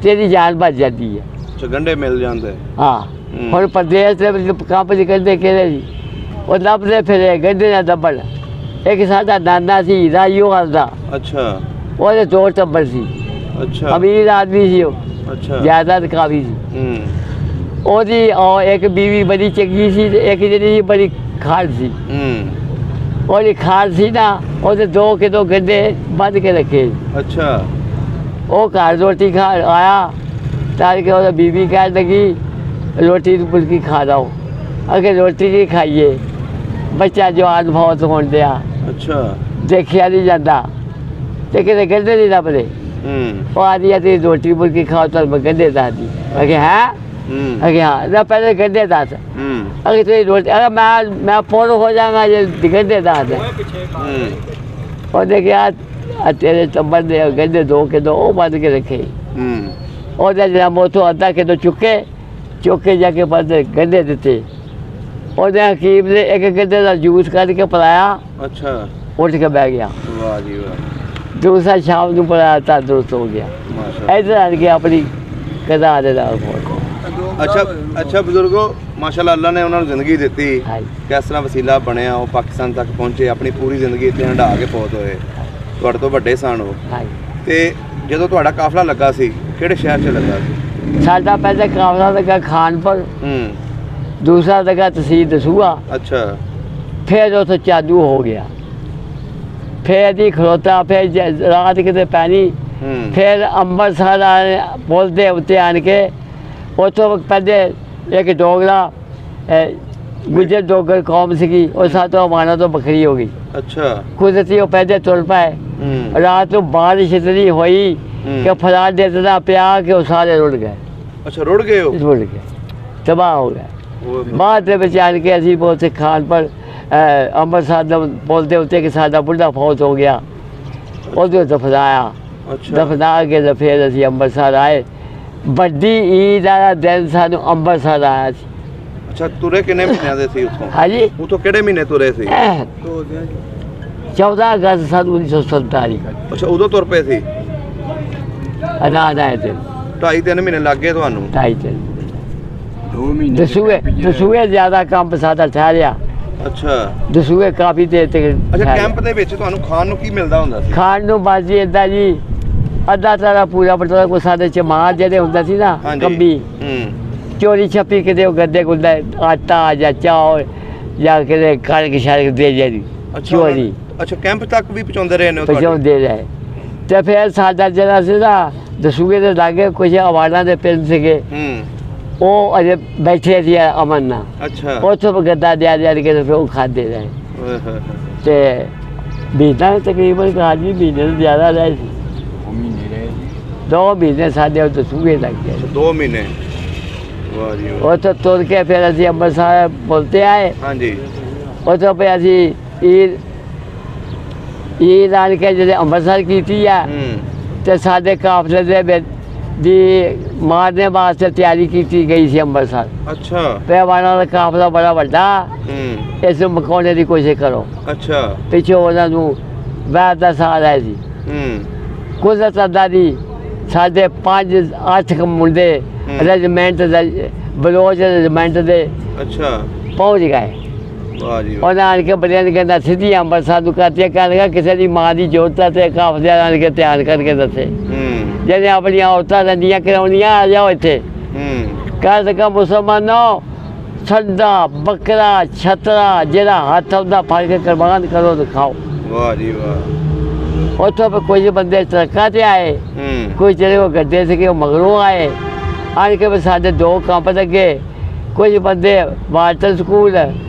ਤੇਰੀ ਜਾਨ ਬਚ ਜਾਂਦੀ ਹੈ। ਅੱਛਾ, ਗੰਢੇ ਮਿਲ ਜਾਂਦੇ। ਹਾਂ। ਹੁਣ ਪ੍ਰਦੇਸ਼ ਦੇ ਵਿੱਚ ਕੰਪ ਚ ਗੰਢੇ ਕਿਹੜੇ ਸੀ, ਉਹ ਲੱਭਦੇ ਫਿਰੇ ਗੰਢੇ ਦਾ ਦੱਬਣ। ਇੱਕ ਸਾਡਾ ਨਾਨਾ ਸੀ ਰਾਈਓ ਦਾ। ਅੱਛਾ। ਉਹਦੇ 2 ਟੱਬਰ ਸੀ। ਅੱਛਾ। ਅਮੀਰ ਆਦਮੀ ਸੀ ਉਹ। ਅੱਛਾ। ਜਾਇਦਾਦ ਕਾਫੀ ਸੀ। ਉਹਦੀ ਇੱਕ ਬੀਵੀ ਬੜੀ ਚੰਗੀ ਸੀ ਤੇ ਇੱਕ ਜਿਹੜੀ ਸੀ ਬੜੀ ਖਾੜ ਸੀ। ਉਹਦੀ ਖਾੜ ਸੀ ਨਾ, ਉਹਦੇ 2 ਕਿਲੋ ਗੰਢੇ ਵੱਧ ਕੇ ਰੱਖੇ। ਅੱਛਾ। ਉਹ ਘਰ ਰੋਟੀ ਖਾ ਆਇਆ ਤਾਂ ਕਿ ਉਹਦਾ ਬੀਬੀ ਕਹਿਣ ਲੱਗੀ ਰੋਟੀ ਨੂੰ ਫੁਲਕੀ ਖਾ ਲਓ। ਅਗੇ ਰੋਟੀ ਨਹੀਂ ਖਾਈਏ, ਬੱਚਾ ਜਵਾਨ ਬਹੁਤ ਹੋਣ ਦਿਆ। ਅੱਛਾ। ਦੇਖਿਆ ਨਹੀਂ ਜਾਂਦਾ ਤੇ ਕਿਤੇ ਗੰਢੇ ਨਹੀਂ ਲੱਭਦੇ। ਉਹ ਆਦੀ ਆ ਤੇ ਰੋਟੀ ਫੁਲਕੀ ਖਾਓ ਤਾਂ ਮੈਂ ਗੰਢੇ ਦੱਸਦੀ। ਅਗੇ ਹੈ ਅਗੇ ਹਾਂ ਨਾ, ਪਹਿਲੇ ਗੰਢੇ ਦੱਸ। ਅਗੇ ਤੇਰੀ ਰੋਟੀ ਅगर ਮੈਂ ਫੋਨ ਹੋ ਜਾਵਾਂਗਾ ਜੇ ਗੰਢੇ ਦੱਸ ਦੇ। ਉਹ ਦੇਖਿਆ ਤੇਰੇ ਟੱਬਰ ਦੇ ਗੰਢੇ 2 ਕਿਲੋ ਉਹ ਵੱਧ ਕੇ ਰੱਖੇ। ਉਹਦਾ ਜਿਹੜਾ ਮੋਥੋਂ ਅੱਧਾ ਕਿਲੋ ਚੁੱਕ ਕੇ ਜਾ ਕੇ ਬੰਦੇ ਗੰਢੇ ਦਿੱਤੇ। ਉਹਦੇ ਹਕੀਮ ਨੇ ਇੱਕ ਗੰਢੇ ਦਾ ਜੂਸ ਕੱਢ ਕੇ ਪਿਲਾਇਆ। ਅੱਛਾ। ਉੱਠ ਕੇ ਬਹਿ ਗਿਆ। ਵਾਹ ਜੀ ਵਾਹ। ਦੂਸਰਾ ਸ਼ਾਮ ਨੂੰ ਪਿਲਾਇਆ ਤਾਂ ਦੁਰਸਤ ਹੋ ਗਿਆ। ਇੱਧਰ ਆ ਕੇ ਆਪਣੀ ਕਦਾ ਦੇ ਨਾਲ। ਅੱਛਾ ਬਜ਼ੁਰਗੋ, ਮਾਸ਼ਾਅੱਲਾ ਅੱਲਾ ਨੇ ਉਹਨਾਂ ਨੂੰ ਜ਼ਿੰਦਗੀ ਦਿੱਤੀ। ਕਿਸ ਤਰ੍ਹਾਂ ਵਸੀਲਾ ਬਣਿਆ, ਉਹ ਪਾਕਿਸਤਾਨ ਤੱਕ ਪਹੁੰਚੇ, ਆਪਣੀ ਪੂਰੀ ਜ਼ਿੰਦਗੀ ਇੱਥੇ ਹੰਢਾ ਕੇ ਫੌਤ ਹੋਏ। ਤੁਹਾਡੇ ਤੋਂ ਵੱਡੇ ਸਨ ਉਹ। ਤੇ ਜਦੋਂ ਤੁਹਾਡਾ ਕਾਫਲਾ ਲੱਗਾ ਸੀ ਕਿਹੜੇ ਸ਼ਹਿਰ 'ਚ ਲੱਗਾ ਸੀ? साडा पहले काफला लगा खानपुर, दूसरा लगा तहसील दसूहा, अच्छा फिर उतो चादू हो गया, फिर दी खलोता, फिर रात किते पैनी, फिर अंबरसर पुल दे उत्ते आन के उतो पहले एक डोगरा गुजर डोगर कौम सी और सातों अमाना तो बखरी हो गई। अच्छा कुदरती वो पैदे तुर पाए, रात को बारिश इतनी हुई कि फलाट देता पिया कि वो सारे रुड़ गए। अच्छा रुड़ गए हो? रुड़ गए, तबाह हो गए। बाद में आन के असी बोलते खान पर अंबरसर बोलते उत्ते कि साडा बुढ़ा फौत हो गया, उधर दफनाया। अच्छा दफना के तो फिर असी अंबरसर आए। बड़ी ईद वाला दिन सानू अंबरसर आया सी। अच्छा तुरे किन्ने महीनों दे सी उत्थों? हाँ जी, उत्थों किहड़े महीने तुरे सी? 14 अगस्त सन 1947। अच्छा उदों तुर पे सी? अनाज आए थे 2.5-3 महीने लग गए तुहानू? 2.5 2 महीने दसूए ज्यादा काम सादा ठहरिया। अच्छा दसूए काफी देर तक अच्छा ठहरिया। कैंप ਦੇ ਵਿੱਚ ਤੁਹਾਨੂੰ ਖਾਣ ਨੂੰ ਕੀ ਮਿਲਦਾ ਹੁੰਦਾ ਸੀ? ਖਾਣ ਨੂੰ ਬਾਜੀ ਇਦਾਂ ਜੀ ਅੱਧਾ ਤਾਰਾ ਪੂਰਾ ਪਟੋਲਾ ਕੋ ਸਾਡੇ ਚ ਮਾਂ ਜਿਹੜੇ ਹੁੰਦਾ ਸੀ ਨਾ ਕੰਬੀ, ਚੋਰੀ ਛੱਪੀ ਕਿਤੇ ਉਹ ਗੱਦੇ ਗੁੱਦਾ ਆਟਾ ਜਾਂ ਚਾਵਲ ਜਾਂ ਕਿਤੇ ਕਣਕ ਸ਼ਾਇਦ ਦੇ ਜਾਂਦੀ ਚੋਰੀ। ਅੱਛਾ ਕੈਂਪ ਤੱਕ ਵੀ ਪਹੁੰਚਾਉਂਦੇ ਰਹੇ ਨੇ ਉਹ ਤੁਹਾਡੇ? ਪਹੁੰਚਾਉਂਦੇ ਰਹੇ। ਤੇ ਫਿਰ ਸਾਡਾ ਜਿਹੜਾ ਸੀ ਨਾ ਦਸੂਏ ਦੇ ਲਾਗੇ ਕੁਝ ਅਵਾਰਡਾਂ ਦੇ ਪਿੰਡ ਸੀਗੇ, ਉਹ ਅਜੇ ਬੈਠੇ ਸੀ ਅਮਨ ਨਾਲ। ਅੱਛਾ ਉੱਥੋਂ ਗੱਦਾ ਦਿਆ ਦਿਆ ਕੇ ਫਿਰ ਉਹ ਖਾਦੇ ਰਹੇ। ਓਏ ਹੋਏ ਤੇ ਮਹੀਨਾ ਤਕਰੀਬਨ ਕਾਜੀ ਮਹੀਨੇ ਤੋਂ ਜ਼ਿਆਦਾ ਰਹੇ ਸੀ। 2 ਮਹੀਨੇ ਸਾਡੇ ਉਹ ਦਸੂਏ ਲੱਗ ਗਏ। 2 ਮਹੀਨੇ ਵਾਹ ਜੀ ਵਾਹ। ਉੱਥੋਂ ਤੁਰ ਕੇ ਫਿਰ ਅਸੀਂ ਅੰਮ੍ਰਿਤਸਰ ਪੁੱਲ ਆਏ। ਹਾਂਜੀ ਉੱਥੋਂ ਫਿਰ ਅਸੀਂ ਈਦ ਆਣ ਕੇ ਜਿਹੜੇ ਅੰਮ੍ਰਿਤਸਰ ਕੀਤੀ ਆ ਤੇ ਸਾਡੇ ਕਾਫਲੇ ਦੇ ਵਿੱਚ ਦੀ ਮਾਰਨੇ ਵਾਸਤੇ ਤਿਆਰੀ ਕੀਤੀ ਗਈ ਸੀ ਅੰਮ੍ਰਿਤਸਰ। ਅੱਛਾ ਪਹਿਲਵਾਨਾਂ ਦਾ ਕਾਫਲਾ ਬੜਾ ਵੱਡਾ, ਇਸ ਨੂੰ ਮਕਾਉਣੇ ਦੀ ਕੋਸ਼ਿਸ਼ ਕਰੋ। ਅੱਛਾ ਪਿੱਛੇ ਉਹਨਾਂ ਨੂੰ ਵੈਦ ਦਾ ਸਾਲ ਹੈ ਜੀ। ਕੁਦਰਤ ਅੱਦਾ ਦੀ ਸਾਡੇ 5-8 ਮੁੰਡੇ ਰੈਜੀਮੈਂਟ ਦੇ ਬਲੋਚ ਰੈਜੀਮੈਂਟ ਦੇ ਅੱਛਾ ਪਹੁੰਚ ਗਏ। ਵਾਹ ਜੀ ਵਾਹ। ਉਹਨਾਂ ਆਣ ਕੇ ਬੜਿਆਂ ਨੇ ਕਹਿੰਦਾ ਸਿੱਧੀ ਅੰਮ੍ਰਿਤਸਰ ਨੂੰ ਕਰਤੀਆਂ, ਕਹਿੰਦਾ ਕਿਸੇ ਦੀ ਮਾਂ ਦੀ ਜੋਤ ਹੈ ਤੇ ਕਾਫਲੇ ਆਣ ਕੇ ਧਿਆਨ ਕਰਕੇ ਦੱਸੇ। ਜਿਹਨੇ ਆਪਣੀਆਂ ਔਰਤਾਂ ਰੰਡੀਆਂ ਕਰਾਉਣੀਆਂ ਆ ਜਾਓ ਇੱਥੇ। ਕਹਿ ਸਕਾਂ ਮੁਸਲਮਾਨੋ ਛੱਡਾ ਬੱਕਰਾ ਛਤਰਾ ਜਿਹੜਾ ਹੱਥ ਆਉਂਦਾ ਫੜ ਕੇ ਕੁਰਬਾਨ ਕਰੋ ਤੇ ਖਾਓ। ਵਾਹ ਜੀ ਵਾਹ। ਉੱਥੋਂ ਫਿਰ ਕੁਝ ਬੰਦੇ ਟਰੱਕਾਂ 'ਤੇ ਆਏ, ਕੁਝ ਜਿਹੜੇ ਉਹ ਗੱਡੇ ਸੀਗੇ ਉਹ ਮਗਰੋਂ ਆਏ। ਆਣ ਕੇ ਫਿਰ ਸਾਡੇ 2 ਕੰਪ ਲੱਗੇ, ਕੁਝ ਬੰਦੇ ਵਾਟਰ ਸਕੂਲ,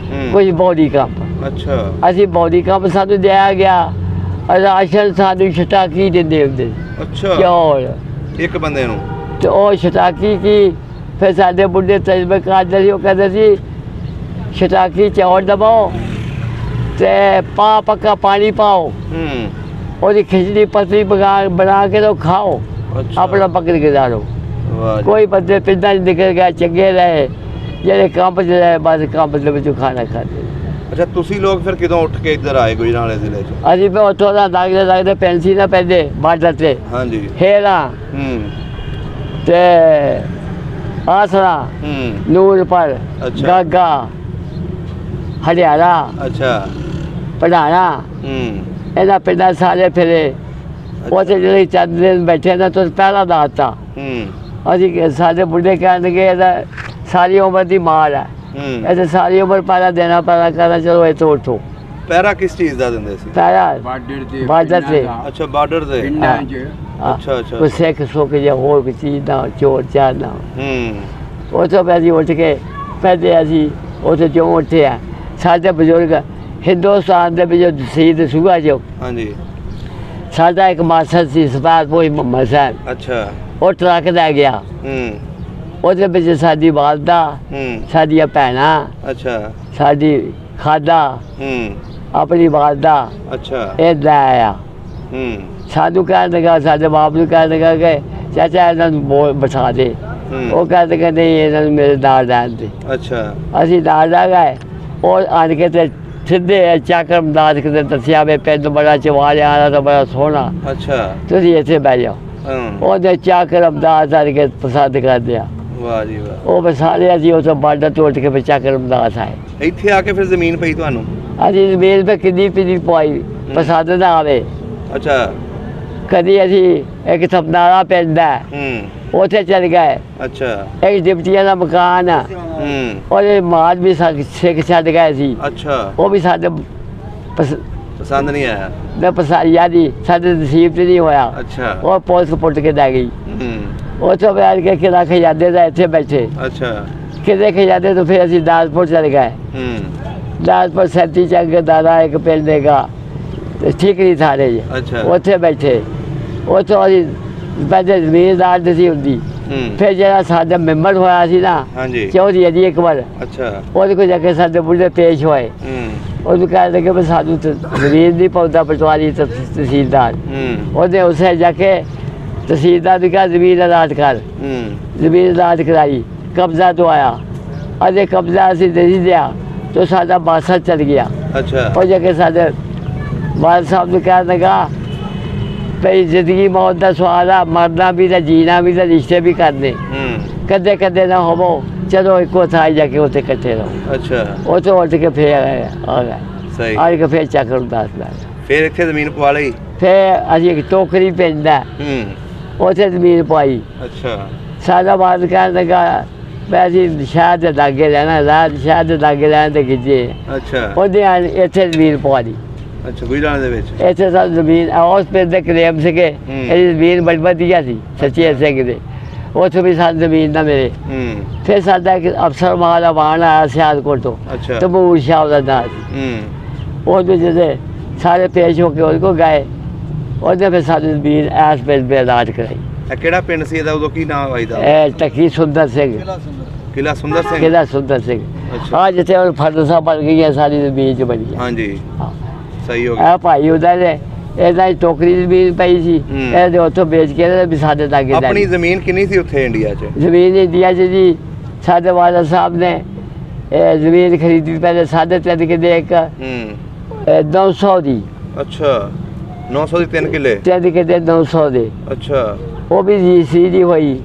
ਕੁਝ ਬੌਡੀ ਕੰਪ। ਅੱਛਾ ਅਸੀਂ ਬੌਡੀ ਕੰਪ ਸਾਨੂੰ ਦਿਆ ਗਿਆ, ਰਾਸ਼ਨ ਸਾਨੂੰ ਛਟਾਕੀ ਦਿੰਦੇ ਹੁੰਦੇ। ਅੱਛਾ ਚੌਲ ਇੱਕ ਬੰਦੇ ਨੂੰ? ਤੇ ਉਹ ਛਟਾਕੀ ਕੀ ਫਿਰ ਸਾਡੇ ਬੁੱਢੇ ਤਜਰਬੇ ਕਰਦੇ ਸੀ, ਉਹ ਕਹਿੰਦੇ ਸੀ ਛਟਾਕੀ ਚੌਲ ਦਬਾਓ ਤੇ ਪੱਕਾ ਪਾਣੀ ਪਾਓ, ਉਹਦੀ ਖਿਚੜੀ ਪਤਲੀ ਬਣਾ ਕੇ ਤਾਂ ਖਾਓ, ਆਪਣਾ ਪਕੜ ਗੁਜ਼ਾਰੋ। ਕੋਈ ਬੰਦੇ ਪਿੰਡਾਂ 'ਚ ਨਿਕਲ ਗਏ ਚੰਗੇ ਰਹੇ, ਜਿਹੜੇ ਕੰਪ 'ਚ ਰਹੇ ਬਸ ਕੰਪ ਦੇ ਵਿੱਚੋਂ ਖਾਣਾ ਖਾਂਦੇ। ਅੱਛਾ ਤੁਸੀਂ ਲੋਕ ਫਿਰ ਕਿਦੋਂ ਉੱਠ ਕੇ ਇੱਧਰ ਆਏ ਗੁਜਰਾਂਵਾਲੇ ਜ਼ਿਲ੍ਹੇ 'ਚ? ਅਸੀਂ ਫਿਰ ਉੱਥੋਂ ਦਾ ਲੱਗਦੇ ਪਿੰਡ ਸੀ ਨਾ ਪੈਂਦੇ ਬਾਰਡਰ 'ਤੇ। ਹਾਂਜੀ ਹੇਰਾ ਤੇ ਆਸਰਾ, ਨੂਰਪੁਰ, ਗਾਗਾ, ਹਰਿਆਣਾ, ਅੱਛਾ ਪੜਾਣਾ, ਇਹਨਾਂ ਪਿੰਡਾਂ ਸਾਰੇ ਫਿਰੇ। ਉੱਥੇ ਜਿਹੜੇ ਚੰਦ ਦਿਨ ਬੈਠੇ ਨਾ ਤੁਸੀਂ ਪਹਿਲਾਂ ਦੱਸਤਾ। ਅਸੀਂ ਸਾਡੇ ਬੁੱਢੇ ਕਹਿਣਗੇ ਇਹਦਾ ਸਾਰੀ ਉਮਰ ਦੀ ਮਾਰ ਹੈ, ਇਹਦੇ ਸਾਰੀ ਉਮਰ ਪਹਿਲਾਂ ਦੇਣਾ ਪੈਣਾ ਕਰਨਾ, ਚਲੋ ਇੱਥੋਂ ਉੱਠੋ। ਪਹਿਰਾ ਕਿਸ ਚੀਜ਼ ਦਾ ਦਿੰਦੇ ਸੀ? ਪਹਿਰਾ ਬਾਰਡਰ ਤੇ। ਅੱਛਾ ਬਾਰਡਰ ਦੇ ਪਿੰਡਾਂ 'ਚ। ਅੱਛਾ ਅੱਛਾ ਕੋਈ ਸਿੱਖ ਸੁੱਖ ਜਾਂ ਹੋਰ ਕੋਈ ਚੀਜ਼ ਨਾ, ਚੋਰ ਚਾਰ ਨਾ। ਉੱਥੋਂ ਫਿਰ ਅਸੀਂ ਉੱਠ ਕੇ ਪਹਿਲੇ ਅਸੀਂ ਉੱਥੇ ਕਿਉਂ ਉੱਠੇ ਆ, ਸਾਡੇ ਬਜ਼ੁਰਗ ਹਿੰਦੁਸਤਾਨ ਦੇ ਵਿੱਚ ਸ਼ਹੀਦ ਦਸੂਹਾ 'ਚ ਹਾਂਜੀ ਸਾਡਾ ਇੱਕ ਮਾਸਟਰ ਸੀ ਸਪਾਰਪੋਈ ਮੁਹੰਮਦ ਸਾਹਿਬ। ਅੱਛਾ ਉਹ ਟਰੱਕ ਲੈ ਗਿਆ, ਉਹਦੇ ਵਿੱਚ ਸਾਡੀ ਵਾਲਦਾ, ਸਾਡੀਆਂ ਭੈਣਾਂ, ਅੱਛਾ ਸਾਡੀ ਖਾਦਾ, ਆਪਣੀ ਵਾਲਦਾ ਅੱਛਾ ਇਹ ਲੈ ਆਇਆ। ਸਾਨੂੰ ਕਹਿਣ ਲੱਗਾ, ਸਾਡੇ ਬਾਪ ਨੂੰ ਕਹਿਣ ਲੱਗਾ ਕਿ ਚਾਚਾ ਇਹਨਾਂ ਨੂੰ ਬਿਠਾ ਦੇ। ਉਹ ਕਹਿੰਦੇ ਕਿ ਨਹੀਂ ਇਹਨਾਂ ਨੂੰ ਮੇਰੇ ਨਾਲ ਰਹਿਣ ਦੇ। ਅੱਛਾ ਅਸੀਂ ਨਾਲ ਰਹਿ ਗਏ। ਉਹ ਆਣ ਕੇ ਤੇ ਸਿੱਧੇ ਚੱਕ ਅਮਦਾਦ ਕਿਤੇ ਦੱਸਿਆ ਵੀ ਪਿੰਡ ਬੜਾ ਚਵਾਲਿਆ ਆਲਾ ਤਾਂ ਬੜਾ ਸੋਹਣਾ, ਅੱਛਾ ਤੁਸੀਂ ਇੱਥੇ ਬਹਿ ਜਾਓ। ਉਹਦੇ ਚੱਕ ਅਮਦਾਦ ਆਣ ਕੇ ਪਸੰਦ ਕਰਦੇ ਆ। ਵਾਹ ਜੀ ਵਾਹ। ਉਹ ਸਾਰੇ ਅਸੀਂ ਉੱਥੋਂ ਬਾਰਡਰ ਤੋਂ ਉੱਠ ਕੇ ਫਿਰ ਚੱਕ ਅਮਦਾਦ ਆਏ। ਇੱਥੇ ਆ ਕੇ ਫਿਰ ਜ਼ਮੀਨ ਪਈ ਤੁਹਾਨੂੰ? ਅਸੀਂ ਜ਼ਮੀਨ 'ਤੇ ਕਿੰਨੀ ਪੀਣੀ ਪਵਾਈ, ਪਸੰਦ ਨਾ ਆਵੇ। ਅੱਛਾ ਕਦੀ ਅਸੀਂ ਇੱਕ ਸਪਨਾਰਾ ਪਿੰਡ ਹੈ, ਉੱਥੇ ਚਲ ਗਏ। ਅੱਛਾ। ਇੱਕ ਡਿਪਟੀਆਂ ਦਾ ਮਕਾਨ ਆ, ਉਹਦੇ ਮਾਲ ਵੀ ਸਿੱਖ ਛੱਡ ਗਏ ਸੀ। ਅੱਛਾ। ਉਹ ਵੀ ਸਾਡੇ ਪਸੰਦ ਨਹੀਂ ਆਇਆ ਨਾ, ਪਸੰਦ ਸਾਡੇ ਨਸੀਬ 'ਚ ਨਹੀਂ ਹੋਇਆ। ਅੱਛਾ। ਉਹ ਪੁਲਿਸ ਪੁੱਟ ਕੇ ਲੈ ਗਈ। ਉੱਥੋਂ ਬੈਠ ਕੇ ਕਿਲਾ ਖਜ਼ਾਨੇ ਦਾ ਇੱਥੇ ਬੈਠੇ। ਅੱਛਾ। ਕਿਲੇ ਖਜ਼ਾਨੇ ਤੋਂ ਫਿਰ ਅਸੀਂ ਦਾਸਪੁਰ ਚਲੇ ਗਏ। ਦਾਸਪੁਰ ਸੈਂਤੀ ਚੱਕ ਦਾਦਾ ਇੱਕ ਪਿੰਡ ਦੇਗਾ ਠੀਕਰੀ ਥਾਣੇ 'ਚ। ਅੱਛਾ। ਉੱਥੇ ਬੈਠੇ। ਉੱਥੋਂ ਅਸੀਂ ਪਹਿਲੇ ਜ਼ਮੀਨਦਾਰ ਦੀ ਸੀ ਹੁੰਦੀ। ਫਿਰ ਜਿਹੜਾ ਸਾਡਾ ਮੈਂਬਰ ਹੋਇਆ ਸੀ ਨਾ, ਚੌਧਰੀ ਅਜੀ ਅਕਬਰ, ਉਹਦੇ ਕੋਲ ਜਾ ਕੇ ਸਾਡੇ ਬੁੱਢੇ ਪੇਸ਼ ਹੋਏ। ਉਹਨੂੰ ਕਹਿਣ ਲੱਗੇ ਵੀ ਸਾਨੂੰ ਜ਼ਮੀਨ ਨਹੀਂ ਪਾਉਂਦਾ ਪਟਵਾਰੀ ਤਹਿਸੀਲਦਾਰ। ਉਹਨੇ ਉਸੇ ਜਾ ਕੇ ਤਹਿਸੀਲਦਾਰ ਨੂੰ ਕਿਹਾ ਜ਼ਮੀਨ ਅਲਾਟ ਕਰ। ਜ਼ਮੀਨ ਅਲਾਟ ਕਰਾਈ, ਕਬਜ਼ਾ ਦਵਾਇਆ। ਅਜੇ ਕਬਜ਼ਾ ਅਸੀਂ ਨਹੀਂ ਦਿਆ ਤਾਂ ਸਾਡਾ ਬਾਸਾ ਚਲ ਗਿਆ। ਉਹ ਜਾ ਕੇ ਸਾਡੇ ਵਾਲ ਸਾਹਿਬ ਨੂੰ ਕਹਿਣ ਲੱਗਾ ਭਈ ਜ਼ਿੰਦਗੀ ਮੌਤ ਦਾ ਸਵਾਲ ਆ, ਮਰਨਾ ਵੀ ਤਾਂ ਜੀਣਾ ਵੀ ਤਾਂ ਰਿਸ਼ਤੇ ਵੀ ਕਰਨੇ, ਕਦੇ ਕਦੇ ਨਾ ਹੋਵੋ, ਚਲੋ ਇੱਕੋ ਥਾਂ ਜਾ ਕੇ ਉੱਥੇ ਇਕੱਠੇ ਰਹੋ। ਅੱਛਾ। ਉੱਥੋਂ ਉੱਠ ਕੇ ਫਿਰ ਆ ਗਏ। ਆ ਕੇ ਫਿਰ ਚੱਕਰ ਦੱਸ ਲੈ। ਫਿਰ ਇੱਥੇ ਜ਼ਮੀਨ ਪਵਾ ਲਈ। ਫਿਰ ਅਸੀਂ ਇੱਕ ਟੋਕਰੀ ਪੈਂਦਾ, ਉੱਥੇ ਜ਼ਮੀਨ ਪਵਾਈ। ਅੱਛਾ। ਸਾਡਾ ਬਾਦ ਕਹਿਣ ਲੱਗਾ ਮੈਂ ਅਸੀਂ ਸ਼ਹਿਰ ਦੇ ਲਾਗੇ ਰਹਿਣਾ, ਰਾਤ ਸ਼ਹਿਰ ਦੇ ਲਾਗੇ ਰਹਿਣ ਤੇ ਗਿੱਜੇ। ਅੱਛਾ। ਉਹਦੇ ਇੱਥੇ ਜ਼ਮੀਨ ਪਵਾ ਲਈ। ਅੱਛਾ, ਗੁਜਰਾਤ ਦੇ ਵਿੱਚ ਇੱਥੇ ਸਭ ਜ਼ਮੀਨ ਉਸ ਪਿੰਡ ਦੇ ਕਲੇਮ ਸੀਗੇ। ਇਹਦੀ ਜ਼ਮੀਨ ਬੜੀ ਵਧੀਆ ਸੀ ਸੱਚੇ ਸਿੰਘ ਦੇ, ਉੱਥੇ ਵੀ ਸਾਨੂੰ ਜ਼ਮੀਨ ਨਾ ਮਿਲੇ। ਫਿਰ ਸਾਡਾ ਇੱਕ ਅਫਸਰ ਮਾਲ ਆਵਾਨ ਆਇਆ ਸਿਆਲਕੋਟ ਤੋਂ, ਤਬੂਰ ਸ਼ਾਹ ਦਾ ਨਾਂ ਸੀ। ਉਹਦੇ ਜਿਹਦੇ ਸਾਰੇ ਪੇਸ਼ ਹੋ ਕੇ ਉਹਦੇ ਕੋਲ ਗਏ, ਉਹਨੇ ਫਿਰ ਸਾਡੀ ਜ਼ਮੀਨ ਐਸ ਪਿੰਡ 'ਤੇ ਅਲਾਟ ਕਰਾਈ। ਕਿਹੜਾ ਪਿੰਡ ਸੀ ਇਹਦਾ ਉਦੋਂ, ਕੀ ਨਾਮ ਆਈਦਾ? ਇਹ ਟੱਕੀ ਸੁੰਦਰ ਸਿੰਘ। ਕਿਲਾ ਸੁੰਦਰ ਸਿੰਘ। ਕਿਲਾ ਸੁੰਦਰ ਸਿੰਘ। ਆ ਜਿੱਥੇ ਹੁਣ ਫਰਦ ਸਾਹਿਬ ਬਣ ਗਈ ਹੈ ਸਾਰੀ ਜ਼ਮੀਨ 'ਚ ਬਣੀ। ਹਾਂਜੀ, ਸਹੀ ਹੋ ਗਿਆ। ਇਹ ਭਾਈ ਉਹਦਾ ਨੇ ਇਹਦਾ ਟੋਕਰੀ ਜ਼ਮੀਨ ਪਈ ਸੀ, ਇਹਦੇ ਉੱਥੋਂ ਵੇਚ ਕੇ ਵੀ ਸਾਡੇ ਲਾਗੇ। ਆਪਣੀ ਜ਼ਮੀਨ ਕਿੰਨੀ ਸੀ ਉੱਥੇ ਇੰਡੀਆ 'ਚ? ਜ਼ਮੀਨ ਇੰਡੀਆ 'ਚ ਜੀ ਸਾਡੇ ਵਾਲਾ ਸਾਹਿਬ ਨੇ ਇਹ ਜ਼ਮੀਨ ਖਰੀਦੀ ਪਹਿਲੇ 3.5 ਕਿੱਲੇ ਇੱਕ 900 ਦੀ। ਅੱਛਾ, 900 ਦੀ 3 ਕਿੱਲੇ? 3 ਕਿੱਲੇ 900 ਦੇ। ਅੱਛਾ। ਉਹ ਵੀ ਜੀ ਸੀ ਦੀ ਹੋਈ।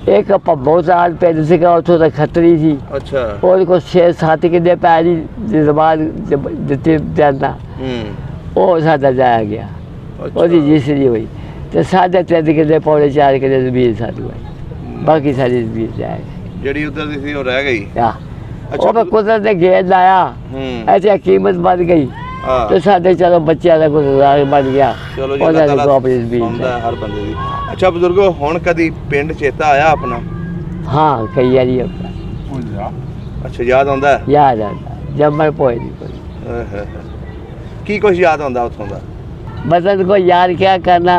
ਇੱਕ ਭੰਬੋਸਾਲ ਪਿੰਡ ਸੀਗਾ, ਉੱਥੋਂ ਦਾ ਖੱਤਰੀ ਸੀ। ਅੱਛਾ। ਉਹਦੇ ਕੋਲ 6-7 ਕਿੱਲੇ ਪੈ ਜੀ ਜ਼ਬਾਨ ਦਿੱਤੀ ਜਾਂਦਾ, ਉਹ ਸਾਡਾ ਜਾਇਆ ਗਿਆ। ਉਹਦੀ ਜਿਸਰੀ ਹੋਈ ਤੇ 3.5 ਕਿੱਲੇ ਪੌਣੇ 4 ਕਿੱਲੇ ਜ਼ਮੀਨ ਸਾਡੀ ਹੋਈ, ਬਾਕੀ ਸਾਰੀ ਜ਼ਮੀਨ ਜਾਇਆ ਗਈ। ਜਿਹੜੀ ਉੱਧਰ ਦੀ ਸੀ ਉਹ ਰਹਿ ਗਈ। ਉਹ ਮੈਂ ਕੁਦਰਤ ਦੇ ਗੇੜ ਲਾਇਆ, ਇੱਥੇ ਕੀਮਤ ਵੱਧ ਗਈ ਤੇ ਸਾਡੇ ਚਲੋ ਬੱਚਿਆਂ ਦਾ ਗੁਜ਼ਾਰਾ ਬਣ ਗਿਆ। ਚਲੋ ਜੀ, ਹਰ ਬੰਦੇ ਦੀ। ਅੱਛਾ ਬਜ਼ੁਰਗੋ, ਹੁਣ ਕਦੀ ਪਿੰਡ ਚੇਤਾ ਆਇਆ ਆਪਣਾ? ਹਾਂ, ਕਈ ਵਾਰੀ। ਅੱਛਾ, ਯਾਦ ਆਉਂਦਾ? ਯਾਦ ਆਉਂਦਾ, ਜੰਮਣ ਪੋਏ ਨਹੀਂ ਕੋਈ। ਕੀ ਕੁਛ ਯਾਦ ਆਉਂਦਾ ਉੱਥੋਂ ਦਾ? बदन को याद क्या करना,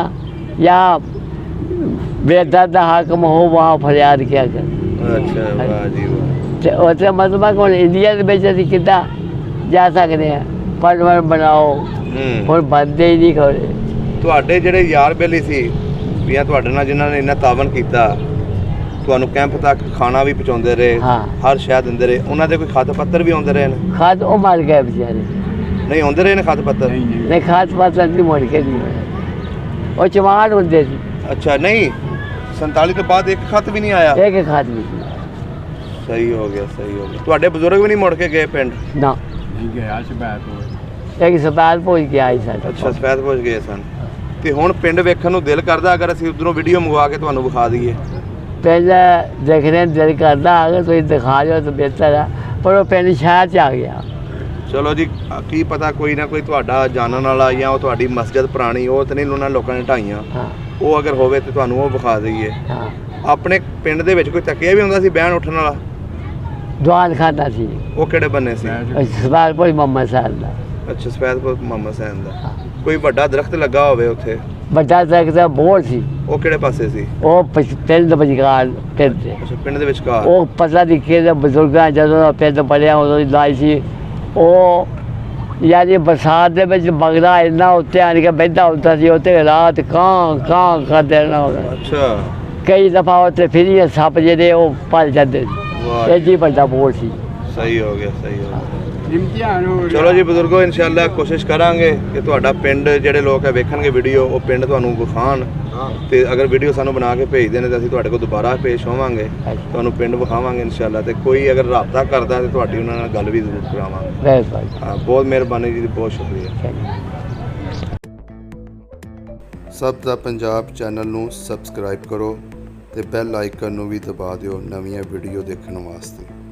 या बेदर्द हाकम हो वहाँ फरियाद क्या कर। अच्छा, वाह जी वाह। ਤੇ ਉੱਥੇ ਮਤਲਬ ਕੋਲ ਇੰਡੀਆ ਦੇ ਵਿੱਚ ਅਸੀਂ ਕਿੱਦਾਂ ਜਾ ਸਕਦੇ ਆ? ਪਰਵਰ ਬਣਾਓ, ਹੁਣ ਬੰਦੇ ਹੀ ਨਹੀਂ ਖੜੇ। ਤੁਹਾਡੇ ਜਿਹੜੇ ਯਾਰ ਬੇਲੀ ਸੀ ਜਾਂ ਤੁਹਾਡੇ ਨਾਲ ਜਿਨ੍ਹਾਂ ਨੇ ਇੰਨਾ ਤਾਵਨ ਕੀਤਾ, ਤੁਹਾਨੂੰ ਕੈਂਪ ਤੱਕ ਖਾਣਾ ਵੀ ਪਹੁੰਚਾਉਂਦੇ ਰਹੇ, ਹਰ ਸ਼ੈ ਦਿੰਦੇ ਰਹੇ, ਉਹਨਾਂ ਦੇ ਕੋਈ ਖਤ ਪੱਤਰ ਵੀ ਆਉਂਦੇ ਰਹੇ ਨੇ? ਖਤ ਉਹ ਮਰ ਗਏ ਵਿਚਾਰੇ। ਨਹੀਂ ਆਉਂਦੇ ਰਹੇ ਨੇ ਖਤ ਪੱਤਰ? ਨਹੀਂ, ਖਤ ਪੱਤਰ ਨਹੀਂ ਮੁੜ ਕੇ ਨਹੀਂ ਹੋਇਆ, ਉਹ ਚਮਾਰ ਹੁੰਦੇ ਸੀ। ਅੱਛਾ, ਨਹੀਂ 47 ਤੋਂ ਬਾਅਦ ਇੱਕ ਖਤ ਵੀ ਨਹੀਂ ਆਇਆ? ਇੱਕ ਖਤ ਵੀ ਨਹੀਂ। ਸਹੀ ਹੋ ਗਿਆ, ਸਹੀ ਹੋ ਗਿਆ। ਤੁਹਾਡੇ ਬਜ਼ੁਰਗ ਵੀ ਨਹੀਂ ਮੁੜ ਕੇ ਗਏ ਪਿੰਡ? ਨਾ, ਗਿਆ ਸਪੈਦ ਇੱਕ ਸਪੈਦ ਪਹੁੰਚ ਗਿਆ ਸੀ ਸਾਡਾ। ਅੱਛਾ, ਸਪੈਦ ਪਹੁੰਚ ਗਏ ਸਨ। ਤੇ ਹੁਣ ਪਿੰਡ ਵੇਖਣ ਨੂੰ ਦਿਲ ਕਰਦਾ ਅਗਰ ਅਸੀਂ ਉਧਰੋਂ ਵੀਡੀਓ ਮੰਗਵਾ ਕੇ ਤੁਹਾਨੂੰ ਵਿਖਾ ਦਈਏ? ਪਹਿਲਾਂ ਦੇਖਣੇ ਦਿਲ ਕਰਦਾ, ਅਗਰ ਤੁਸੀਂ ਦਿਖਾ ਜਾਓ ਤਾਂ ਬਿਹਤਰ ਹੈ, ਪਰ ਉਹ ਪਿੰਡ ਸ਼ਹਿਰ 'ਚ ਆ ਗਿਆ। ਚਲੋ ਜੀ, ਕੀ ਪਤਾ ਕੋਈ ਨਾ ਕੋਈ ਤੁਹਾਡਾ ਜਾਣਨ ਵਾਲਾ ਜਾਂ ਉਹ ਤੁਹਾਡੀ ਮਸਜਿਦ ਪੁਰਾਣੀ ਉਹ ਤਾਂ ਨਹੀਂ ਉਹਨਾਂ ਲੋਕਾਂ ਨੇ ਢਾਈਆਂ, ਉਹ ਅਗਰ ਹੋਵੇ ਤਾਂ ਤੁਹਾਨੂੰ ਉਹ ਵਿਖਾ ਦਈਏ। ਆਪਣੇ ਪਿੰਡ ਦੇ ਵਿੱਚ ਕੋਈ ਤਕੀਆ ਵੀ ਹੁੰਦਾ ਸੀ ਬਹਿਣ ਉੱਠਣ ਵਾਲਾ? ਦੁਆਨ ਖਾਂਦਾ ਸੀ। ਉਹ ਕਿਹੜੇ ਬੰਨੇ ਸੀ? ਸਪੈਦਪੁਰ ਮੁਹੰਮਦ ਸਾਹਿਬ ਦਾ। ਅੱਛਾ, ਸਪੈਦਪੁਰ ਮੁਹੰਮਦ ਸਾਹਿਬ ਦਾ। ਕੋਈ ਵੱਡਾ ਦਰਖਤ ਲੱਗਾ ਹੋਵੇ ਉੱਥੇ? ਵੱਡਾ ਦਰਖਤ ਦਾ ਬੋੜ ਸੀ। ਉਹ ਕਿਹੜੇ ਪਾਸੇ ਸੀ? ਉਹ ਪਿੰਡ ਦੇ ਵਿਚਕਾਰ। ਪਿੰਡ ਦੇ? ਅੱਛਾ, ਪਿੰਡ ਦੇ ਵਿਚਕਾਰ। ਉਹ ਪਤਾ ਨਹੀਂ ਕਿਹਦੇ ਬਜ਼ੁਰਗਾਂ ਜਦੋਂ ਪਿੰਡ ਪੜਿਆ ਉਦੋਂ ਦੀ ਲਾਈ ਸੀ ਉਹ। ਯਾਨੀ ਬਰਸਾਤ ਦੇ ਵਿੱਚ ਬਗਲਾ ਇੰਨਾ ਉੱਤੇ ਆਣ ਕੇ ਬਹਿੰਦਾ ਹੁੰਦਾ ਸੀ, ਉੱਥੇ ਰਾਤ ਕਾਂ ਕਾਂ ਕਰਦੇ ਰਹਿਣਾ। ਅੱਛਾ। ਕਈ ਦਫਾ ਉੱਥੇ ਫਿਰ ਸੱਪ ਜਿਹੜੇ ਉਹ ਭੱਜ ਜਾਂਦੇ ਸੀ। ਐਡੀ ਵੱਡਾ ਬੋੜ ਸੀ। ਸਹੀ ਹੋ ਗਿਆ, ਸਹੀ ਹੋ ਗਿਆ। ਚਲੋ ਜੀ ਬਜ਼ੁਰਗੋ, ਇਨਸ਼ਾਅੱਲਾ ਕੋਸ਼ਿਸ਼ ਕਰਾਂਗੇ ਕਿ ਤੁਹਾਡਾ ਪਿੰਡ ਜਿਹੜੇ ਲੋਕ ਹੈ ਵੇਖਣਗੇ ਵੀਡੀਓ, ਉਹ ਪਿੰਡ ਤੁਹਾਨੂੰ ਵਿਖਾਣ ਤੇ ਅਗਰ ਵੀਡੀਓ ਸਾਨੂੰ ਬਣਾ ਕੇ ਭੇਜਦੇ ਨੇ ਤਾਂ ਅਸੀਂ ਤੁਹਾਡੇ ਕੋਲ ਦੁਬਾਰਾ ਪੇਸ਼ ਹੋਵਾਂਗੇ, ਤੁਹਾਨੂੰ ਪਿੰਡ ਵਿਖਾਵਾਂਗੇ ਇਨਸ਼ਾਅੱਲਾ। ਤੇ ਕੋਈ ਅਗਰ ਰਾਬਤਾ ਕਰਦਾ ਤੇ ਤੁਹਾਡੀ ਉਹਨਾਂ ਨਾਲ ਗੱਲ ਵੀ ਜ਼ਰੂਰ ਕਰਾਵਾਂਗੇ। ਹਾਂ, ਬਹੁਤ ਮਿਹਰਬਾਨੀ ਜੀ, ਬਹੁਤ ਸ਼ੁਕਰੀਆ। ਸਭ ਦਾ ਪੰਜਾਬ ਚੈਨਲ ਨੂੰ ਸਬਸਕ੍ਰਾਈਬ ਕਰੋ, ਤੇ ਬੈਲ ਆਈਕਨ ਨੂੰ ਵੀ ਦਬਾ ਦਿਓ ਨਵੀਆਂ ਵੀਡੀਓ ਦੇਖਣ ਵਾਸਤੇ।